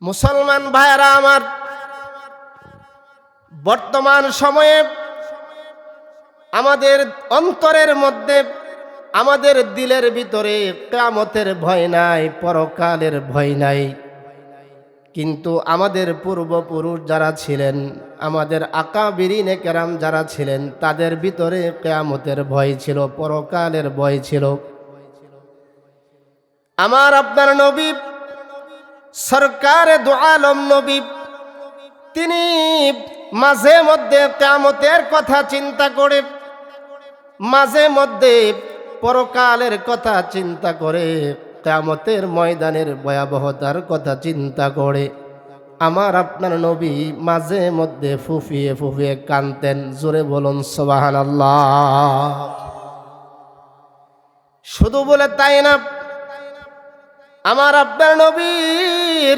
মুসলমান ভাইরা আমার, বর্তমান সময়ে আমাদের অন্তরের মধ্যে, আমাদের দিলের ভিতরে কিয়ামতের ভয় নাই, পরকালের ভয় নাই। কিন্তু আমাদের পূর্বপুরুষ যারা ছিলেন, আমাদের আকাবিরিনে কেরাম যারা ছিলেন, তাদের ভিতরে কিয়ামতের ভয় ছিল, পরকালের ভয় ছিল। আমার আপনার নবী সরকারে দু আলম নবী, তিনি মাঝে মধ্যে কিয়ামতের কথা চিন্তা করে, মাঝে মধ্যে পরকালের কথা চিন্তা করে, কিয়ামতের ময়দানের ভয়াবহতার কথা চিন্তা করে আমার আপনার নবী মাঝে মধ্যে ফুফিয়ে ফুফিয়ে কাঁদতেন। জোরে বলুন সুবহানাল্লাহ। শুধু বলে তাই না, আমার আপনার নবীর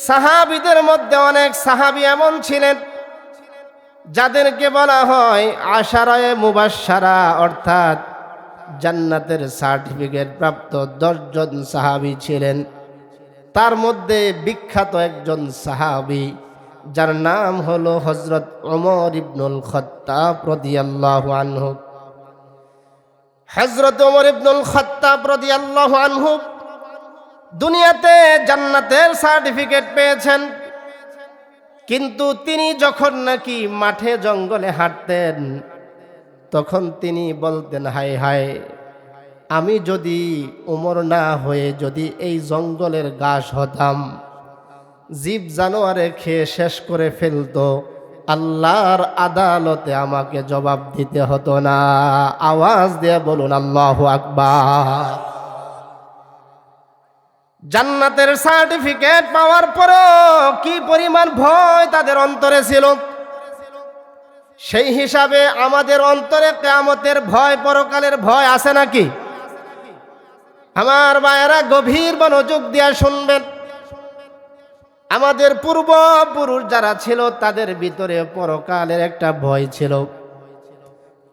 সাহাবীদের মধ্যে অনেক সাহাবী এমন ছিলেন যাদেরকে বলা হয় আশারায়ে মুবাশশারা, অর্থাৎ জান্নাতের সার্টিফিকেট প্রাপ্ত 10 জন সাহাবী ছিলেন। তার মধ্যে বিখ্যাত একজন সাহাবী যার নাম হলো হযরত ওমর ইবনুল খাত্তাব রাদিয়াল্লাহু আনহু। হযরত ওমর ইবনুল খাত্তাব রাদিয়াল্লাহু আনহু দুনিয়াতে জান্নাতের সার্টিফিকেট পেয়েছেন, কিন্তু তিনি যখন নাকি মাঠে জঙ্গলে হাঁটতেন, তখন তিনি বলতেন, হায় হায়, আমি যদি ওমর না হয়ে যদি এই জঙ্গলের ঘাস হতাম, জীব জানোয়ারে খেয়ে শেষ করে ফেলতো, আল্লাহর আদালতে আমাকে জবাব দিতে হতো না। আওয়াজ দিয়ে বলুন আল্লাহু আকবার। জান্নাতের সার্টিফিকেট পাওয়ার পরও কি পরিমাণ ভয় তাদের অন্তরে ছিল, সেই হিসাবে আমাদের অন্তরে কিয়ামতের ভয়, পরকালের ভয় আছে নাকি? আমার ভাইয়েরা গভীর মনোযোগ দিয়ে শুনবেন। আমাদের পূর্বপুরুষ যারা ছিল তাদের ভিতরে পরকালের একটা ভয় ছিল।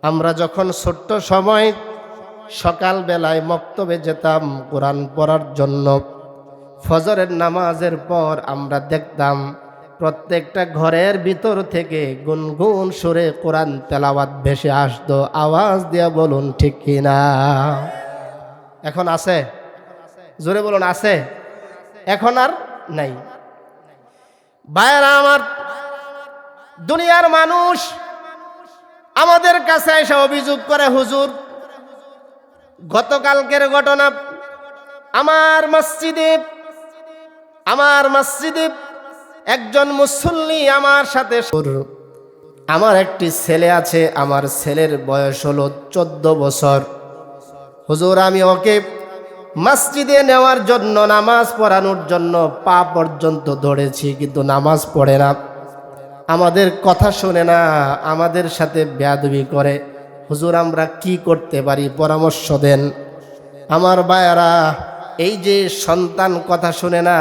আমরা যখন ছোট্ট সময় সকাল বেলায় মক্তবে যেতাম কোরআন পড়ার জন্য, ফজরের নামাজের পর আমরা দেখতাম প্রত্যেকটা ঘরের ভিতর থেকে গুনগুন সুরে কোরআন তেলাওয়াত ভেসে আসতো। আওয়াজ দিয়ে বলুন ঠিক কিনা? এখন আছে? জোরে বলুন আছে? এখন আর নাই। ভাইরা আমার, দুনিয়ার মানুষ আমাদের কাছে এসে অভিযোগ করে, হুজুর, গতকালকের ঘটনা, আমার মসজিদে একজন মুসল্লি আমার সাথে, আমার একটি ছেলে আছে, আমার ছেলের বয়স হলো 14 বছর। হুজুর, আমি ওকে মসজিদে নেওয়ার জন্য, নামাজ পড়ানোর জন্য পা পর্যন্ত ধরেছি, কিন্তু নামাজ পড়ে না, আমাদের কথা শোনে না, আমাদের সাথে বেয়াদবি করে। হুজুর, আমরা কি করতে পারি? পরামর্শ দেন। আমার ভাইয়ারা, এই যে সন্তান কথা শুনে না,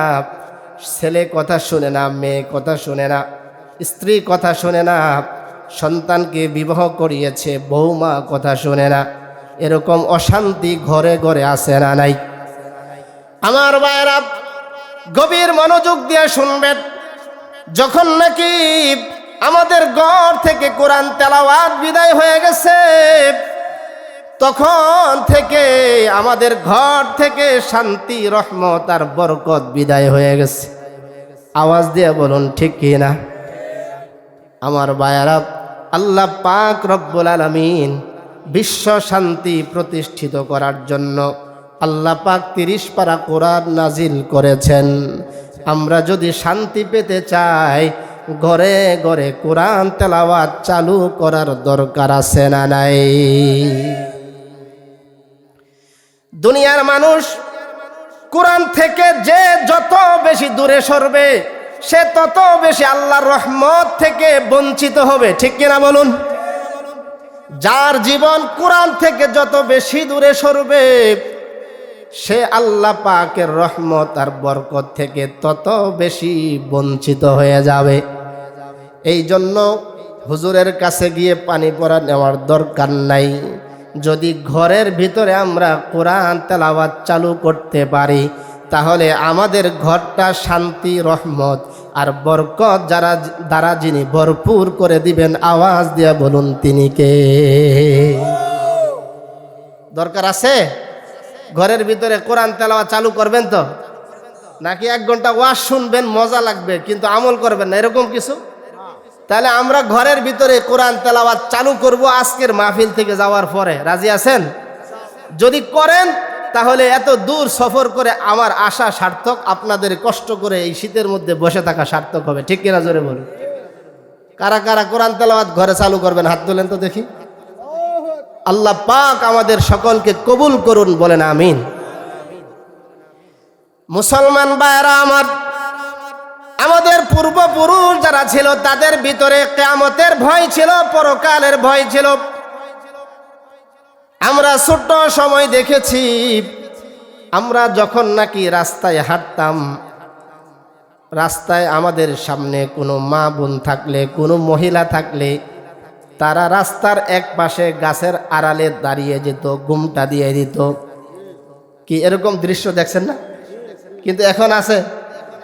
ছেলে কথা শুনে না, মেয়ে কথা শুনে না, স্ত্রী কথা শুনে না, সন্তানকে বিবাহ করিয়েছে, বৌমা কথা শুনে না, এরকম অশান্তি ঘরে ঘরে আছে না নাই? আমার ভাইয়েরা, গভীর মনোযোগ দিয়ে শুনবেন। যখন নাকি আমাদের ঘর থেকে কোরআন তেলাওয়াত বিদায় হয়ে গেছে, তখন থেকে আমাদের ঘর থেকে শান্তি, রহমত আর বরকত বিদায় হয়ে গেছে। আওয়াজ দিয়ে বলুন ঠিক কিনা? আমার ভাইয়েরা, আল্লাহ পাক রব্বুল আলামিন বিশ্ব শান্তি প্রতিষ্ঠিত করার জন্য আল্লাহ পাক 30 পারা কোরআন নাজিল করেছেন। আমরা যদি শান্তি পেতে চাই, ঘরে ঘরে কোরআন তেলাওয়াত চালু করার দরকার আছে না নাই? দুনিয়ার মানুষ কোরআন থেকে যে যত বেশি দূরে সরবে, সে তত বেশি আল্লাহর রহমত থেকে বঞ্চিত হবে। ঠিক কিনা বলুন? যার জীবন কোরআন থেকে যত বেশি দূরে সরবে, সে আল্লাহ পাকের রহমত আর বরকত থেকে তত বেশি বঞ্চিত হয়ে যাবে। এই জন্য হুজুরের কাছে গিয়ে পানি পড়া নেওয়ার দরকার নাই। যদি ঘরের ভিতরে আমরা কোরআন তেলাওয়াত চালু করতে পারি, তাহলে আমাদের ঘরটা শান্তি, রহমত আর বরকত যারা দ্বারা যিনি ভরপুর করে দিবেন, আওয়াজ দিয়া বলুন তিনি কে? দরকার আছে? ঘরের ভিতরে কোরআন তেলাওয়াত চালু করবেন তো, নাকি 1 ঘন্টা ওয়াজ শুনবেন, মজা লাগবে কিন্তু আমল করবেন না, এরকম কিছু? তাহলে আমরা ঘরের ভিতরে কোরআন তেলাওয়াত চালু করব আজকের মাহফিল থেকে যাওয়ার পরে। রাজি আছেন? যদি করেন তাহলে এত দূর সফর করে আমার আশা সার্থক, আপনাদের কষ্ট করে এই শীতের মধ্যে বসে থাকা সার্থক হবে। ঠিক কিনা জোরে বলুন। কারা কারা কোরআন তেলাওয়াত ঘরে চালু করবেন? হাত তোলেন তো দেখি। আল্লাহ পাক আমাদের সকলকে কবুল করুন, বলেন আমিন। মুসলমান ভাইরা আমার, আমাদের পূর্বপুরুষ যারা ছিল তাদের ভিতরে কিয়ামতের ভয় ছিল, পরকালের ভয় ছিল। আমরা ছোট্ট সময় দেখেছি, আমরা যখন নাকি রাস্তায় হাঁটতাম, রাস্তায় আমাদের সামনে কোনো মা বোন থাকলে, কোনো মহিলা থাকলে, তারা রাস্তার এক পাশে গাছের আড়ালে দাঁড়িয়ে যেত, ঘুমটা দিয়ে দিত। কি এরকম দৃশ্য দেখছেন না? কিন্তু এখন আছে,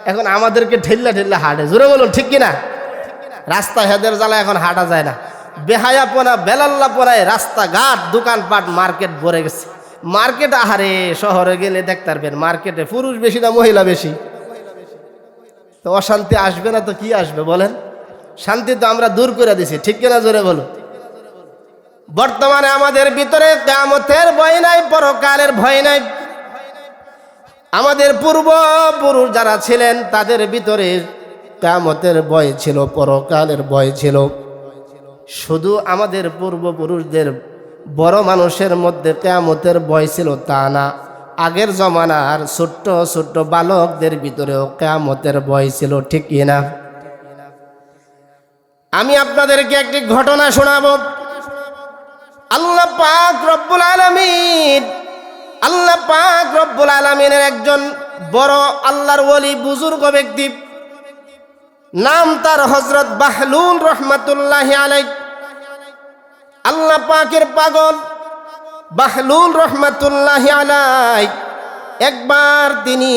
এখন আমাদেরকে ঠেল্লা ঠেল্লা হাঁটে। জোরে বলুন ঠিক কিনা? রাস্তা হেদের জ্বালা এখন হাঁটা যায় না। বেহায়াপনা, বেলাল্লাপনায় রাস্তাঘাট, দোকানপাট, মার্কেট ভরে গেছে। মার্কেট, আহারে শহরে গেলে দেখতে পারবেন মার্কেটে পুরুষ বেশি না মহিলা বেশি? তো অশান্তি আসবে না তো কি আসবে বলেন? শান্তি তো আমরা দূর করে দিছি। ঠিক কিনা জোরে বলুন। বর্তমানে আমাদের ভিতরে কিয়ামতের ভয় নাই, পরকালের ভয় নাই। আমাদের পূর্বপুরুষ যারা ছিলেন তাদের ভিতরে কিয়ামতের ভয় ছিল, পরকালের ভয় ছিল। শুধু আমাদের পূর্বপুরুষদের বড় মানুষের মধ্যে কিয়ামতের ভয় ছিল তা না, আগের জমানার ছোট্ট ছোট্ট বালকদের ভিতরেও কিয়ামতের ভয় ছিল। ঠিক কিনা? আমি আপনাদেরকে একটি ঘটনা শোনাবো। আল্লাহ পাক রব্বুল আলামিন, আল্লাহ পাক রব্বুল আলামিনের একজন বড় আল্লাহর ওলি, বুজুর্গ ব্যক্তি, নাম তার হযরত বাহলুল রহমাতুল্লাহি আলাইহি। আল্লাহ পাকের পাগল বাহলুল রহমাতুল্লাহি আলাইহি একবার তিনি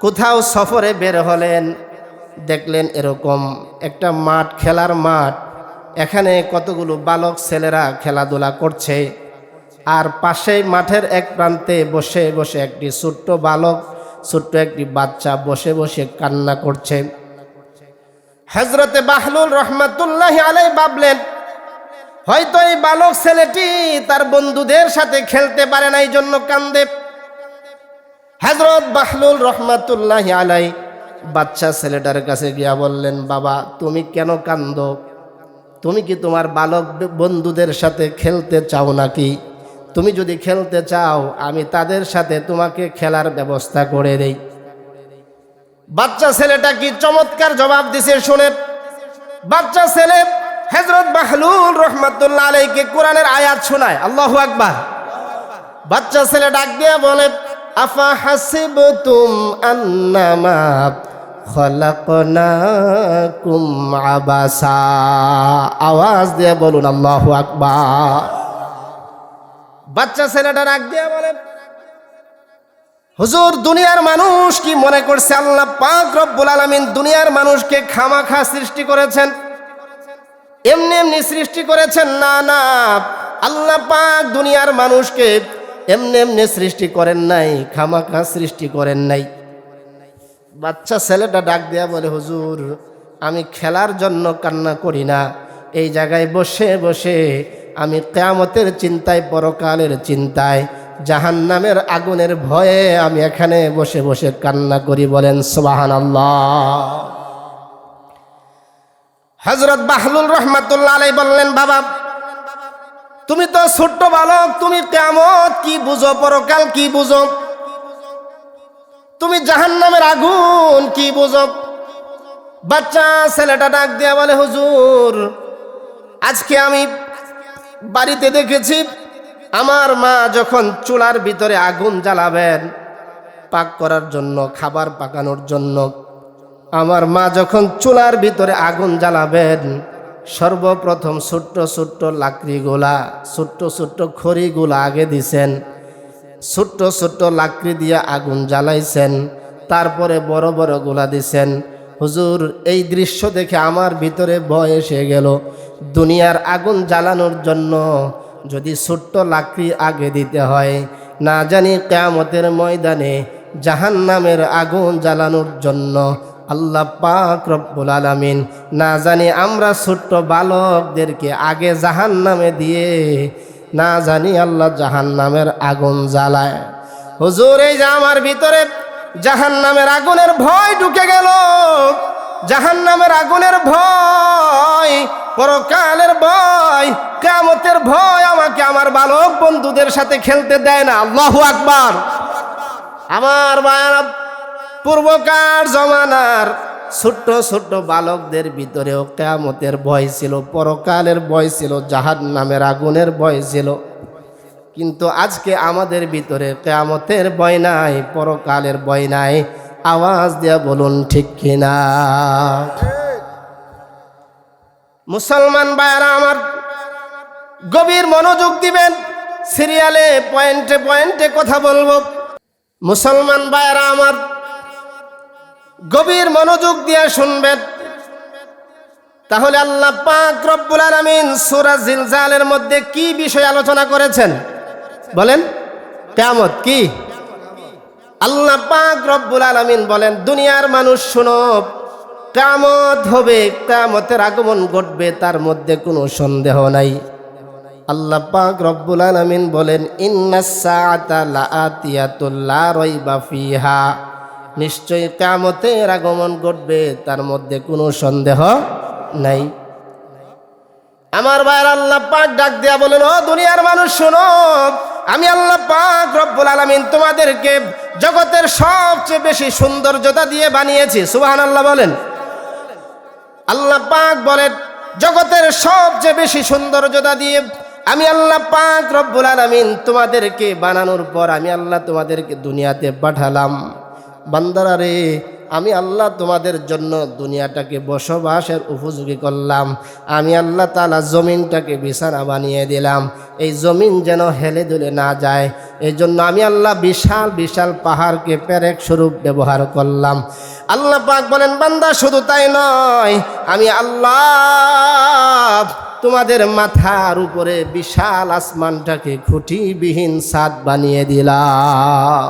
কোথাও সফরে বের হলেন, দেখলেন এরকম একটা মাঠ, খেলার মাঠ। এখানে কতগুলো বালক ছেলেরা খেলাধুলা করছে, আর পাশে মাঠের এক প্রান্তে বসে বসে একটি ছোট্ট বালক, ছোট্ট একটি বাচ্চা বসে বসে কান্না করছে। হযরতে বাহলুল রহমাতুল্লাহি আলাইহি ভাবলেন, হয়তো এই বালক ছেলেটি তার বন্ধুদের সাথে খেলতে পারে না, এই জন্য কান্দে। হযরত বাহলুল রহমাতুল্লাহি আলাইহি বাচ্চা ছেলেটার কাছে গিয়া বললেন, বাবা তুমি কেন কান্দো? তুমি কি তোমার বালক বন্ধুদের সাথে খেলতে চাও নাকি? তুমি যদি খেলতে চাও আমি তাদের সাথে তোমাকে খেলার ব্যবস্থা করে দেই। বাচ্চা ছেলেটা কি চমৎকার জবাব দিছে শুনে। বাচ্চা ছেলে হযরত বাহলুল রহমাতুল্লাহ আলাইহিকে কোরআনের আয়াত শোনায়। আল্লাহু আকবার। বাচ্চা ছেলে ডাক দিয়ে বলে, আফা হাসিবতুম আন্নামা খলাকনাকুম আবাসা। আওয়াজ দিয়ে বলুন আল্লাহু আকবার। বাচ্চা ছেলেটা ডাক দিয়ে বলে, হুজুর দুনিয়ার মানুষ কি মনে করছে আল্লাহ পাক রব্বুল আলামিন দুনিয়ার মানুষকে খামাখা সৃষ্টি করেছেন, এমনি এমনি সৃষ্টি করেছেন? না না, আল্লাহ পাক দুনিয়ার মানুষকে এমনি এমনি সৃষ্টি করেন নাই, খামাখা সৃষ্টি করেন নাই। বাচ্চা ছেলেটা ডাক দেয়া বলে, হুজুর আমি খেলার জন্য কান্না করি না, এই জায়গায় বসে বসে আমি কিয়ামতের চিন্তায়, পরকালের চিন্তায়, জাহান্নামের আগুনের ভয়ে আমি এখানে বসে বসে কান্না করি। বলেন সুবহানাল্লাহ। হযরত বাহলুল রহমাতুল্লাহ আলাইহি বললেন, বাবা তুমি তো ছোট্ট বালক, তুমি কিয়ামত কি বুঝো, পরকাল কি বুঝো, তুমি জাহান্নামের আগুন কি বুঝো? বাচ্চা ছেলেটা ডাক দিয়া বলে, হুজুর আজকে আমি বাড়িতে দেখেছি আমার মা যখন চুলার ভিতরে আগুন জ্বালাবেন পাক করার জন্য, খাবার পাকানোর জন্য, আমার মা যখন চুলার ভিতরে আগুন জ্বালাবেন সর্বপ্রথম ছোট্ট ছোট্ট লাকড়িগুলা, ছোট্ট ছোট্ট খড়িগুলা আগে দিছেন, ছোট্ট ছোট্ট লাকড়ি দিয়ে আগুন জ্বালাইছেন, তারপরে বড় বড় গোলা দিছেন। হুজুর, এই দৃশ্য দেখে আমার ভিতরে ভয় এসে গেল। দুনিয়ার আগুন জ্বালানোর জন্য যদি ছোট্ট লাকড়ি আগে দিতে হয়, না জানি কিয়ামতের ময়দানে জাহান্নামের আগুন জ্বালানোর জন্য আল্লাহ পাক রব্বুল আলামিন না জানি আমরা ছোট্ট বালকদেরকে আগে জাহান্নামে দিয়ে না জানি আল্লাহ জাহান্নামের আগুন জ্বালায়। হুজুর, এই যে আমার ভিতরে জাহান্নামের আগুনের ভয় ঢুকে গেল। জাহান্নামের আগুনের ভয়, পরকালের ভয়, কিয়ামতের ভয় আমাকে আমার বালক বন্ধুদের সাথে খেলতে দেয় না। আল্লাহু আকবার। আমার ভাইরা, পূর্বকার জমানার ছোট্ট ছোট্ট বালকদের ভিতরেও কিয়ামতের ভয় ছিল, পরকালের ভয় ছিল, জাহান্নামের আগুনের ভয় ছিল। কিন্তু আজকে আমাদের ভিতরে কিয়ামতের ভয় নাই, পরকালের ভয় নাই। আওয়াজ দিয়া বলুন ঠিক কিনা? মুসলমান ভাইরা আমার, গভীর মনোযোগ দিবেন, সিরিয়ালে পয়েন্টে পয়েন্টে কথা বলবো। মুসলমান ভাইরা আমার, গভীর মনোযোগ দিয়ে শুনবেন। তাহলে আল্লাহ পাক রব্বুল আলামিন সূরা জিলজালের মধ্যে কি বিষয় আলোচনা করেছেন বলেন? কিয়ামত। কি আল্লাহ পাক রব্বুল আলামিন বলেন, দুনিয়ার মানুষ শুনো, কিয়ামত হবে, কিয়ামতের আগমন ঘটবে, তার মধ্যে কোনো সন্দেহ নাই। আল্লাহ পাক রব্বুল আলামিন বলেন, ইন্নাস সাআতা লাআতিয়াতুল লা রাইবা ফিহা, নিশ্চয়ই কিয়ামতের আগমন ঘটবে, তার মধ্যে কোনো সন্দেহ নাই। আমার ভাইরা, আল্লাহ পাক ডাক দিয়া বলেন, ও দুনিয়ার মানুষ শোনো, আমি আল্লাহ পাক রব্বুল আলামিন তোমাদেরকে জগতের সবচেয়ে বেশি সৌন্দর্যতা দিয়ে বানিয়েছি। সুবহানাল্লাহ বলেন। আল্লাহ পাক বলেন, জগতের সবচেয়ে বেশি সৌন্দর্যতা দিয়ে আমি আল্লাহ পাক রব্বুল আলামিন তোমাদেরকে বানানোর পর আমি আল্লাহ তোমাদেরকে দুনিয়াতে পাঠালাম। বান্দারা রে, আমি আল্লাহ তোমাদের জন্য দুনিয়াটাকে বসবাসের উপযোগী করলাম। আমি আল্লাহ তাআলা জমিনটাকে বিছানা বানিয়ে দিলাম, এই জমিন যেন হেলে দুলে না যায়। এই জন্য আমি আল্লাহ বিশাল বিশাল পাহাড়কে পেরেক স্বরূপ ব্যবহার করলাম। আল্লাহ পাক বলেন, বান্দা শুধু তাই নয়, আমি আল্লাহ তোমাদের মাথার উপরে বিশাল আসমানটাকে খুঁটিবিহীন ছাদ বানিয়ে দিলাম।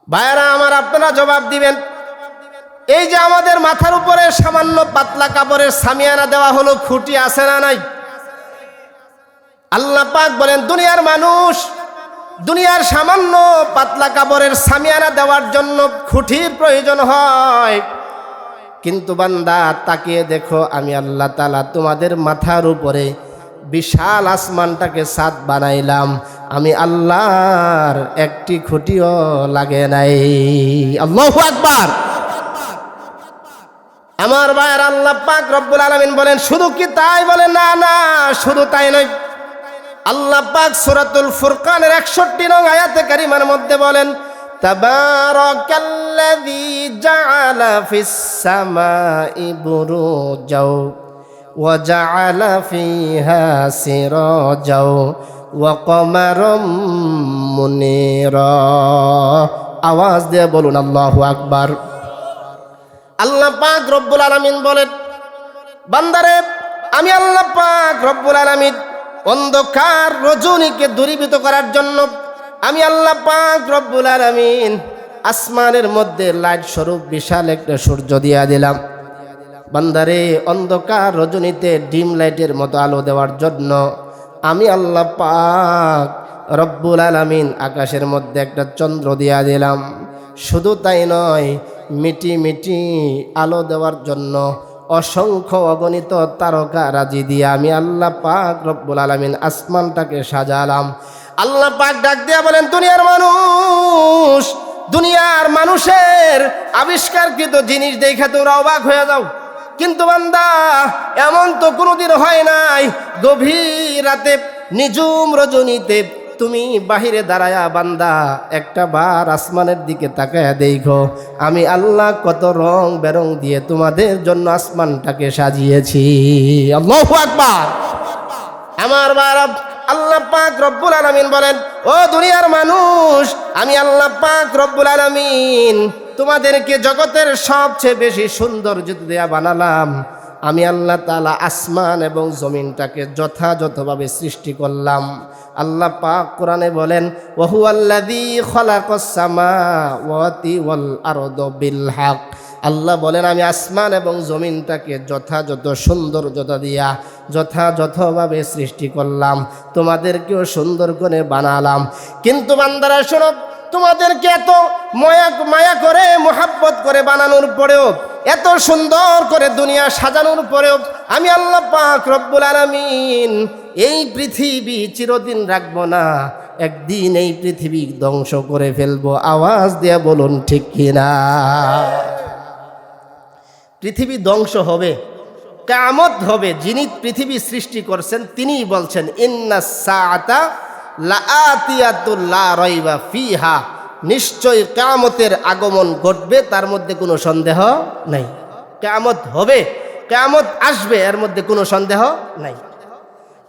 ভাইরা আমার, আপনারা জবাব দিবেন, এই যে আমাদের মাথার উপরে সামান্য পাতলা কাপড়ের সামিয়ানা দেওয়া হলো, খুঁটি আছে না নাই? আল্লাহ পাক বলেন, দুনিয়ার মানুষ দুনিয়ার সামান্য পাতলা কাপড়ের সামিয়ানা দেওয়ার জন্য খুঁটির প্রয়োজন হয়, কিন্তু বান্দা তাকিয়ে দেখো, আমি আল্লাহ তাআলা তোমাদের মাথার উপরে বিশাল আসমানটাকে ছাদ বানাইলাম, আমি আল্লাহর একটি খুঁটিও লাগে নাই। আল্লাহু আকবার। আমার ভাইয়ের, আল্লাহ পাক রব্বুল আলামিন বলেন, শুধু কি তাই? বলেন না, না, শুধু তাই নয়। আল্লাহ পাক সূরাতুল ফুরকানের 61 নং আয়াতে কারিমার মধ্যে বলেন, তাবারাকাল্লাযী জাআলা ফিস সামাই বুরুজাও ওয়া জাআলা ফিহা সিরাজাও ওয়া কমারাম মুনীরা। আওয়াজ দিয়ে বলুন আল্লাহু আকবার। আল্লাহ পাক রব্বুল আলামিন বলেন, বান্দারে, আমি আল্লাহ পাক রব্বুল আলামিন অন্ধকার রজনীকে দূরীভূত করার জন্য আমি আল্লাহ পাক রব্বুল আলামিন আসমানের মধ্যে লাইট স্বরূপ বিশাল একটা সূর্য দিয়া দিলাম। বান্দারে, অন্ধকার রজনীতে ডিম লাইটের মতো আলো দেওয়ার জন্য আমি আল্লাহ পাক রব্বুল আলামিন আকাশের মধ্যে একটা চন্দ্র দিয়া দিলাম। শুধু তাই নয়, মিটি মিটি আলো দেওয়ার জন্য অসংখ্য অগণিত তারকা রাজি দিয়ে আমি আল্লাহ পাক রব্বুল আলামিন আসমানটাকে সাজালাম। আল্লাহ পাক ডাক দিয়া বলেন, দুনিয়ার মানুষ, দুনিয়ার মানুষের আবিষ্কারকৃত জিনিস দেখে তোমরা অবাক হয়ে যাও, কিন্তু বান্দা এমন তো কোনোদিন হয় নাই, গভীর রাতে নিঝুম রজনীতে তুমি বাহিরে দাঁড়ায়া বান্দা একটা বার আসমানের দিকে তাকায়া দেখো, আমি আল্লাহ কত রং বেরং দিয়ে তোমাদের জন্য আসমানটাকে সাজিয়েছি। আল্লাহু আকবার। আমার বাবা, আল্লাহ পাক রব্বুল আলামিন বলেন, ও দুনিয়ার মানুষ, আমি আল্লাহ পাক রব্বুল আলামিন তোমাদেরকে জগতের সবচেয়ে বেশি সৌন্দর্য দেয়া বানালাম। আমি আল্লাহ তাআলা আসমান এবং জমিনটাকে যথাযথভাবে সৃষ্টি করলাম। আল্লাহ পাক কোরআনে বলেন, ওয়া হুয়াল্লাযী খালাকাস সামাওয়াতি ওয়াল আরদা বিল হক। আল্লাহ বলেন, আমি আসমান এবং জমিনটাকে যথাযথ সৌন্দর্যতা দিয়া যথাযথভাবে সৃষ্টি করলাম, তোমাদেরকেও সুন্দর করে বানালাম। কিন্তু বান্দারা শোনো, তোমাদেরকে এত মায়া করে মোহাব্বত করে বানানোর পরেও, এত সুন্দর করে দুনিয়া সাজানোর পরেও আমি আল্লাহ পাক রব্বুল আলামিন এই পৃথিবী চিরদিন রাখবো না, একদিন এই পৃথিবী ধ্বংস করে ফেলবো। আওয়াজ দিয়ে বলুন ঠিক কিনা? পৃথিবী ধ্বংস হবে, কিয়ামত হবে। যিনি পৃথিবী সৃষ্টি করছেন তিনিই বলছেন, ইন্নাস সাআতা লাআতিয়াতুল লা রাইবা ফিহা, নিশ্চয় কিয়ামতের আগমন ঘটবে, তার মধ্যে কোনো সন্দেহ নাই। কিয়ামত হবে, কিয়ামত আসবে, এর মধ্যে কোনো সন্দেহ নাই।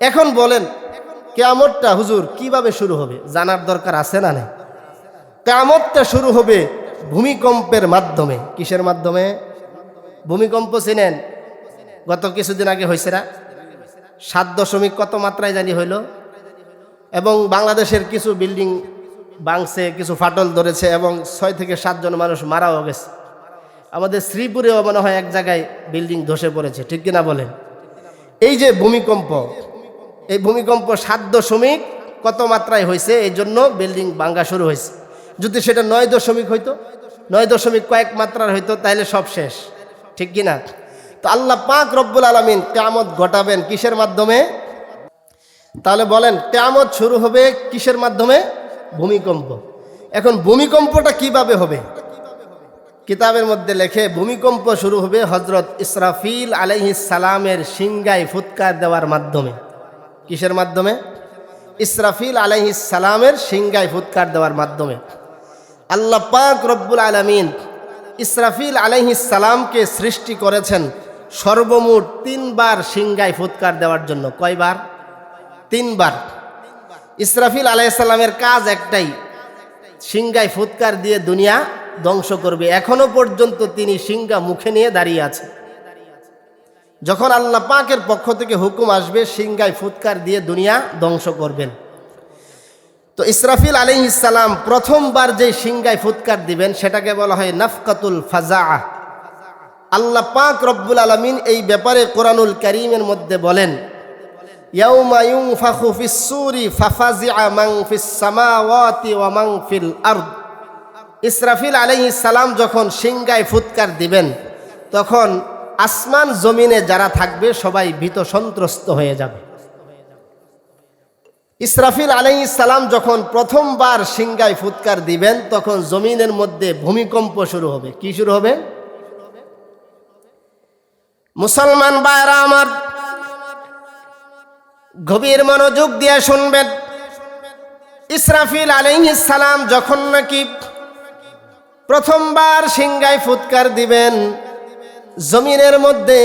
এখন বলেন, কিয়ামতটা হুজুর কিভাবে শুরু হবে? জানার দরকার আছে না নাই? কিয়ামতটা শুরু হবে ভূমিকম্পের মাধ্যমে। কিসের মাধ্যমে? ভূমিকম্প চিনেন? গত কিছুদিন আগে হয়েছে না? 7 কত মাত্রায় জানি হইল, এবং বাংলাদেশের কিছু বিল্ডিং ভাঙছে, কিছু ফাটল ধরেছে, এবং 6 থেকে 7 জন মানুষ মারাও গেছে। আমাদের শ্রীপুরেও মনে হয় এক জায়গায় বিল্ডিং ধসে পড়েছে, ঠিক কিনা বলেন? এই যে ভূমিকম্প, এই ভূমিকম্প 7 কত মাত্রায় হয়েছে, এই জন্য বিল্ডিং ভাঙা শুরু হয়েছে। যদি সেটা 9 হইতো, 9 কয়েক মাত্রার হইতো, তাহলে সব শেষ, ঠিক কিনা? তো আল্লাহ পাক রব্বুল আলামিন কিয়ামত ঘটাবেন কিসের মাধ্যমে? তাহলে বলেন, কিয়ামত শুরু হবে কিসের মাধ্যমে? ভূমিকম্প। এখন ভূমিকম্পটা কিভাবে হবে? কিতাবের মধ্যে লেখে, ভূমিকম্প শুরু হবে হযরত ইসরাফিল আলাইহিস সালামের সিংগায় ফুৎকার দেওয়ার মাধ্যমে। কিসের মাধ্যমে? ইসরাফিল আলাইহিস সালামের সিংগায় ফুৎকার দেওয়ার মাধ্যমে। আল্লাহ পাক রব্বুল আলামিন ইসরাফিল আলাইহিস সালামকে সৃষ্টি করেছেন সর্বমোট 3 বার সিংগায় ফুৎকার দেওয়ার জন্য। কয়বার? 3 বার। ইসরাফিল আলাইহিস সালামের কাজ একটাই, সিংগায় ফুৎকার দিয়ে দুনিয়া ধ্বংস করবে। এখনো পর্যন্ত তিনি সিংহা মুখে নিয়ে দাঁড়িয়ে আছে। যখন আল্লাহ পাকের পক্ষ থেকে হুকুম আসবে, সিংহায় ফুৎকার দিয়ে দুনিয়া ধ্বংস করবেন। তো ইসরাফিল আলাইহিস সালাম প্রথমবার যে সিংহায় ফুৎকার দিবেন সেটাকে বলা হয় নাফকাতুল ফাজাআ। আল্লাহ পাক রব্বুল আলামিন এই ব্যাপারে কোরআনুল কারীমের মধ্যে বলেন, ইয়াউমা ইউনফাখু ফিস-সূরি ফাফাজিআ মান ফিস-সামাওয়াতি ওয়া মান ফিল আরদ। ইসরাফিল আলাইহিস সালাম যখন সিংহায় ফুৎকার দিবেন, তখন আসমান জমিনে যারা থাকবে সবাই ভীত সন্ত্রস্ত হয়ে যাবে। ইসরাফিল আলাইহিস সালাম যখন প্রথমবার সিংহায় ফুৎকার দিবেন, তখন জমিনের মধ্যে ভূমিকম্প শুরু হবে। কি শুরু হবে? মুসলমান ভাইরা আমার, গভীর মনোযোগ দিয়ে শুনবেন। ইসরাফিল আলাইহিস সালাম যখন নাকি প্রথমবার সিংহায় ফুৎকার দিবেন, জমিনের মধ্যে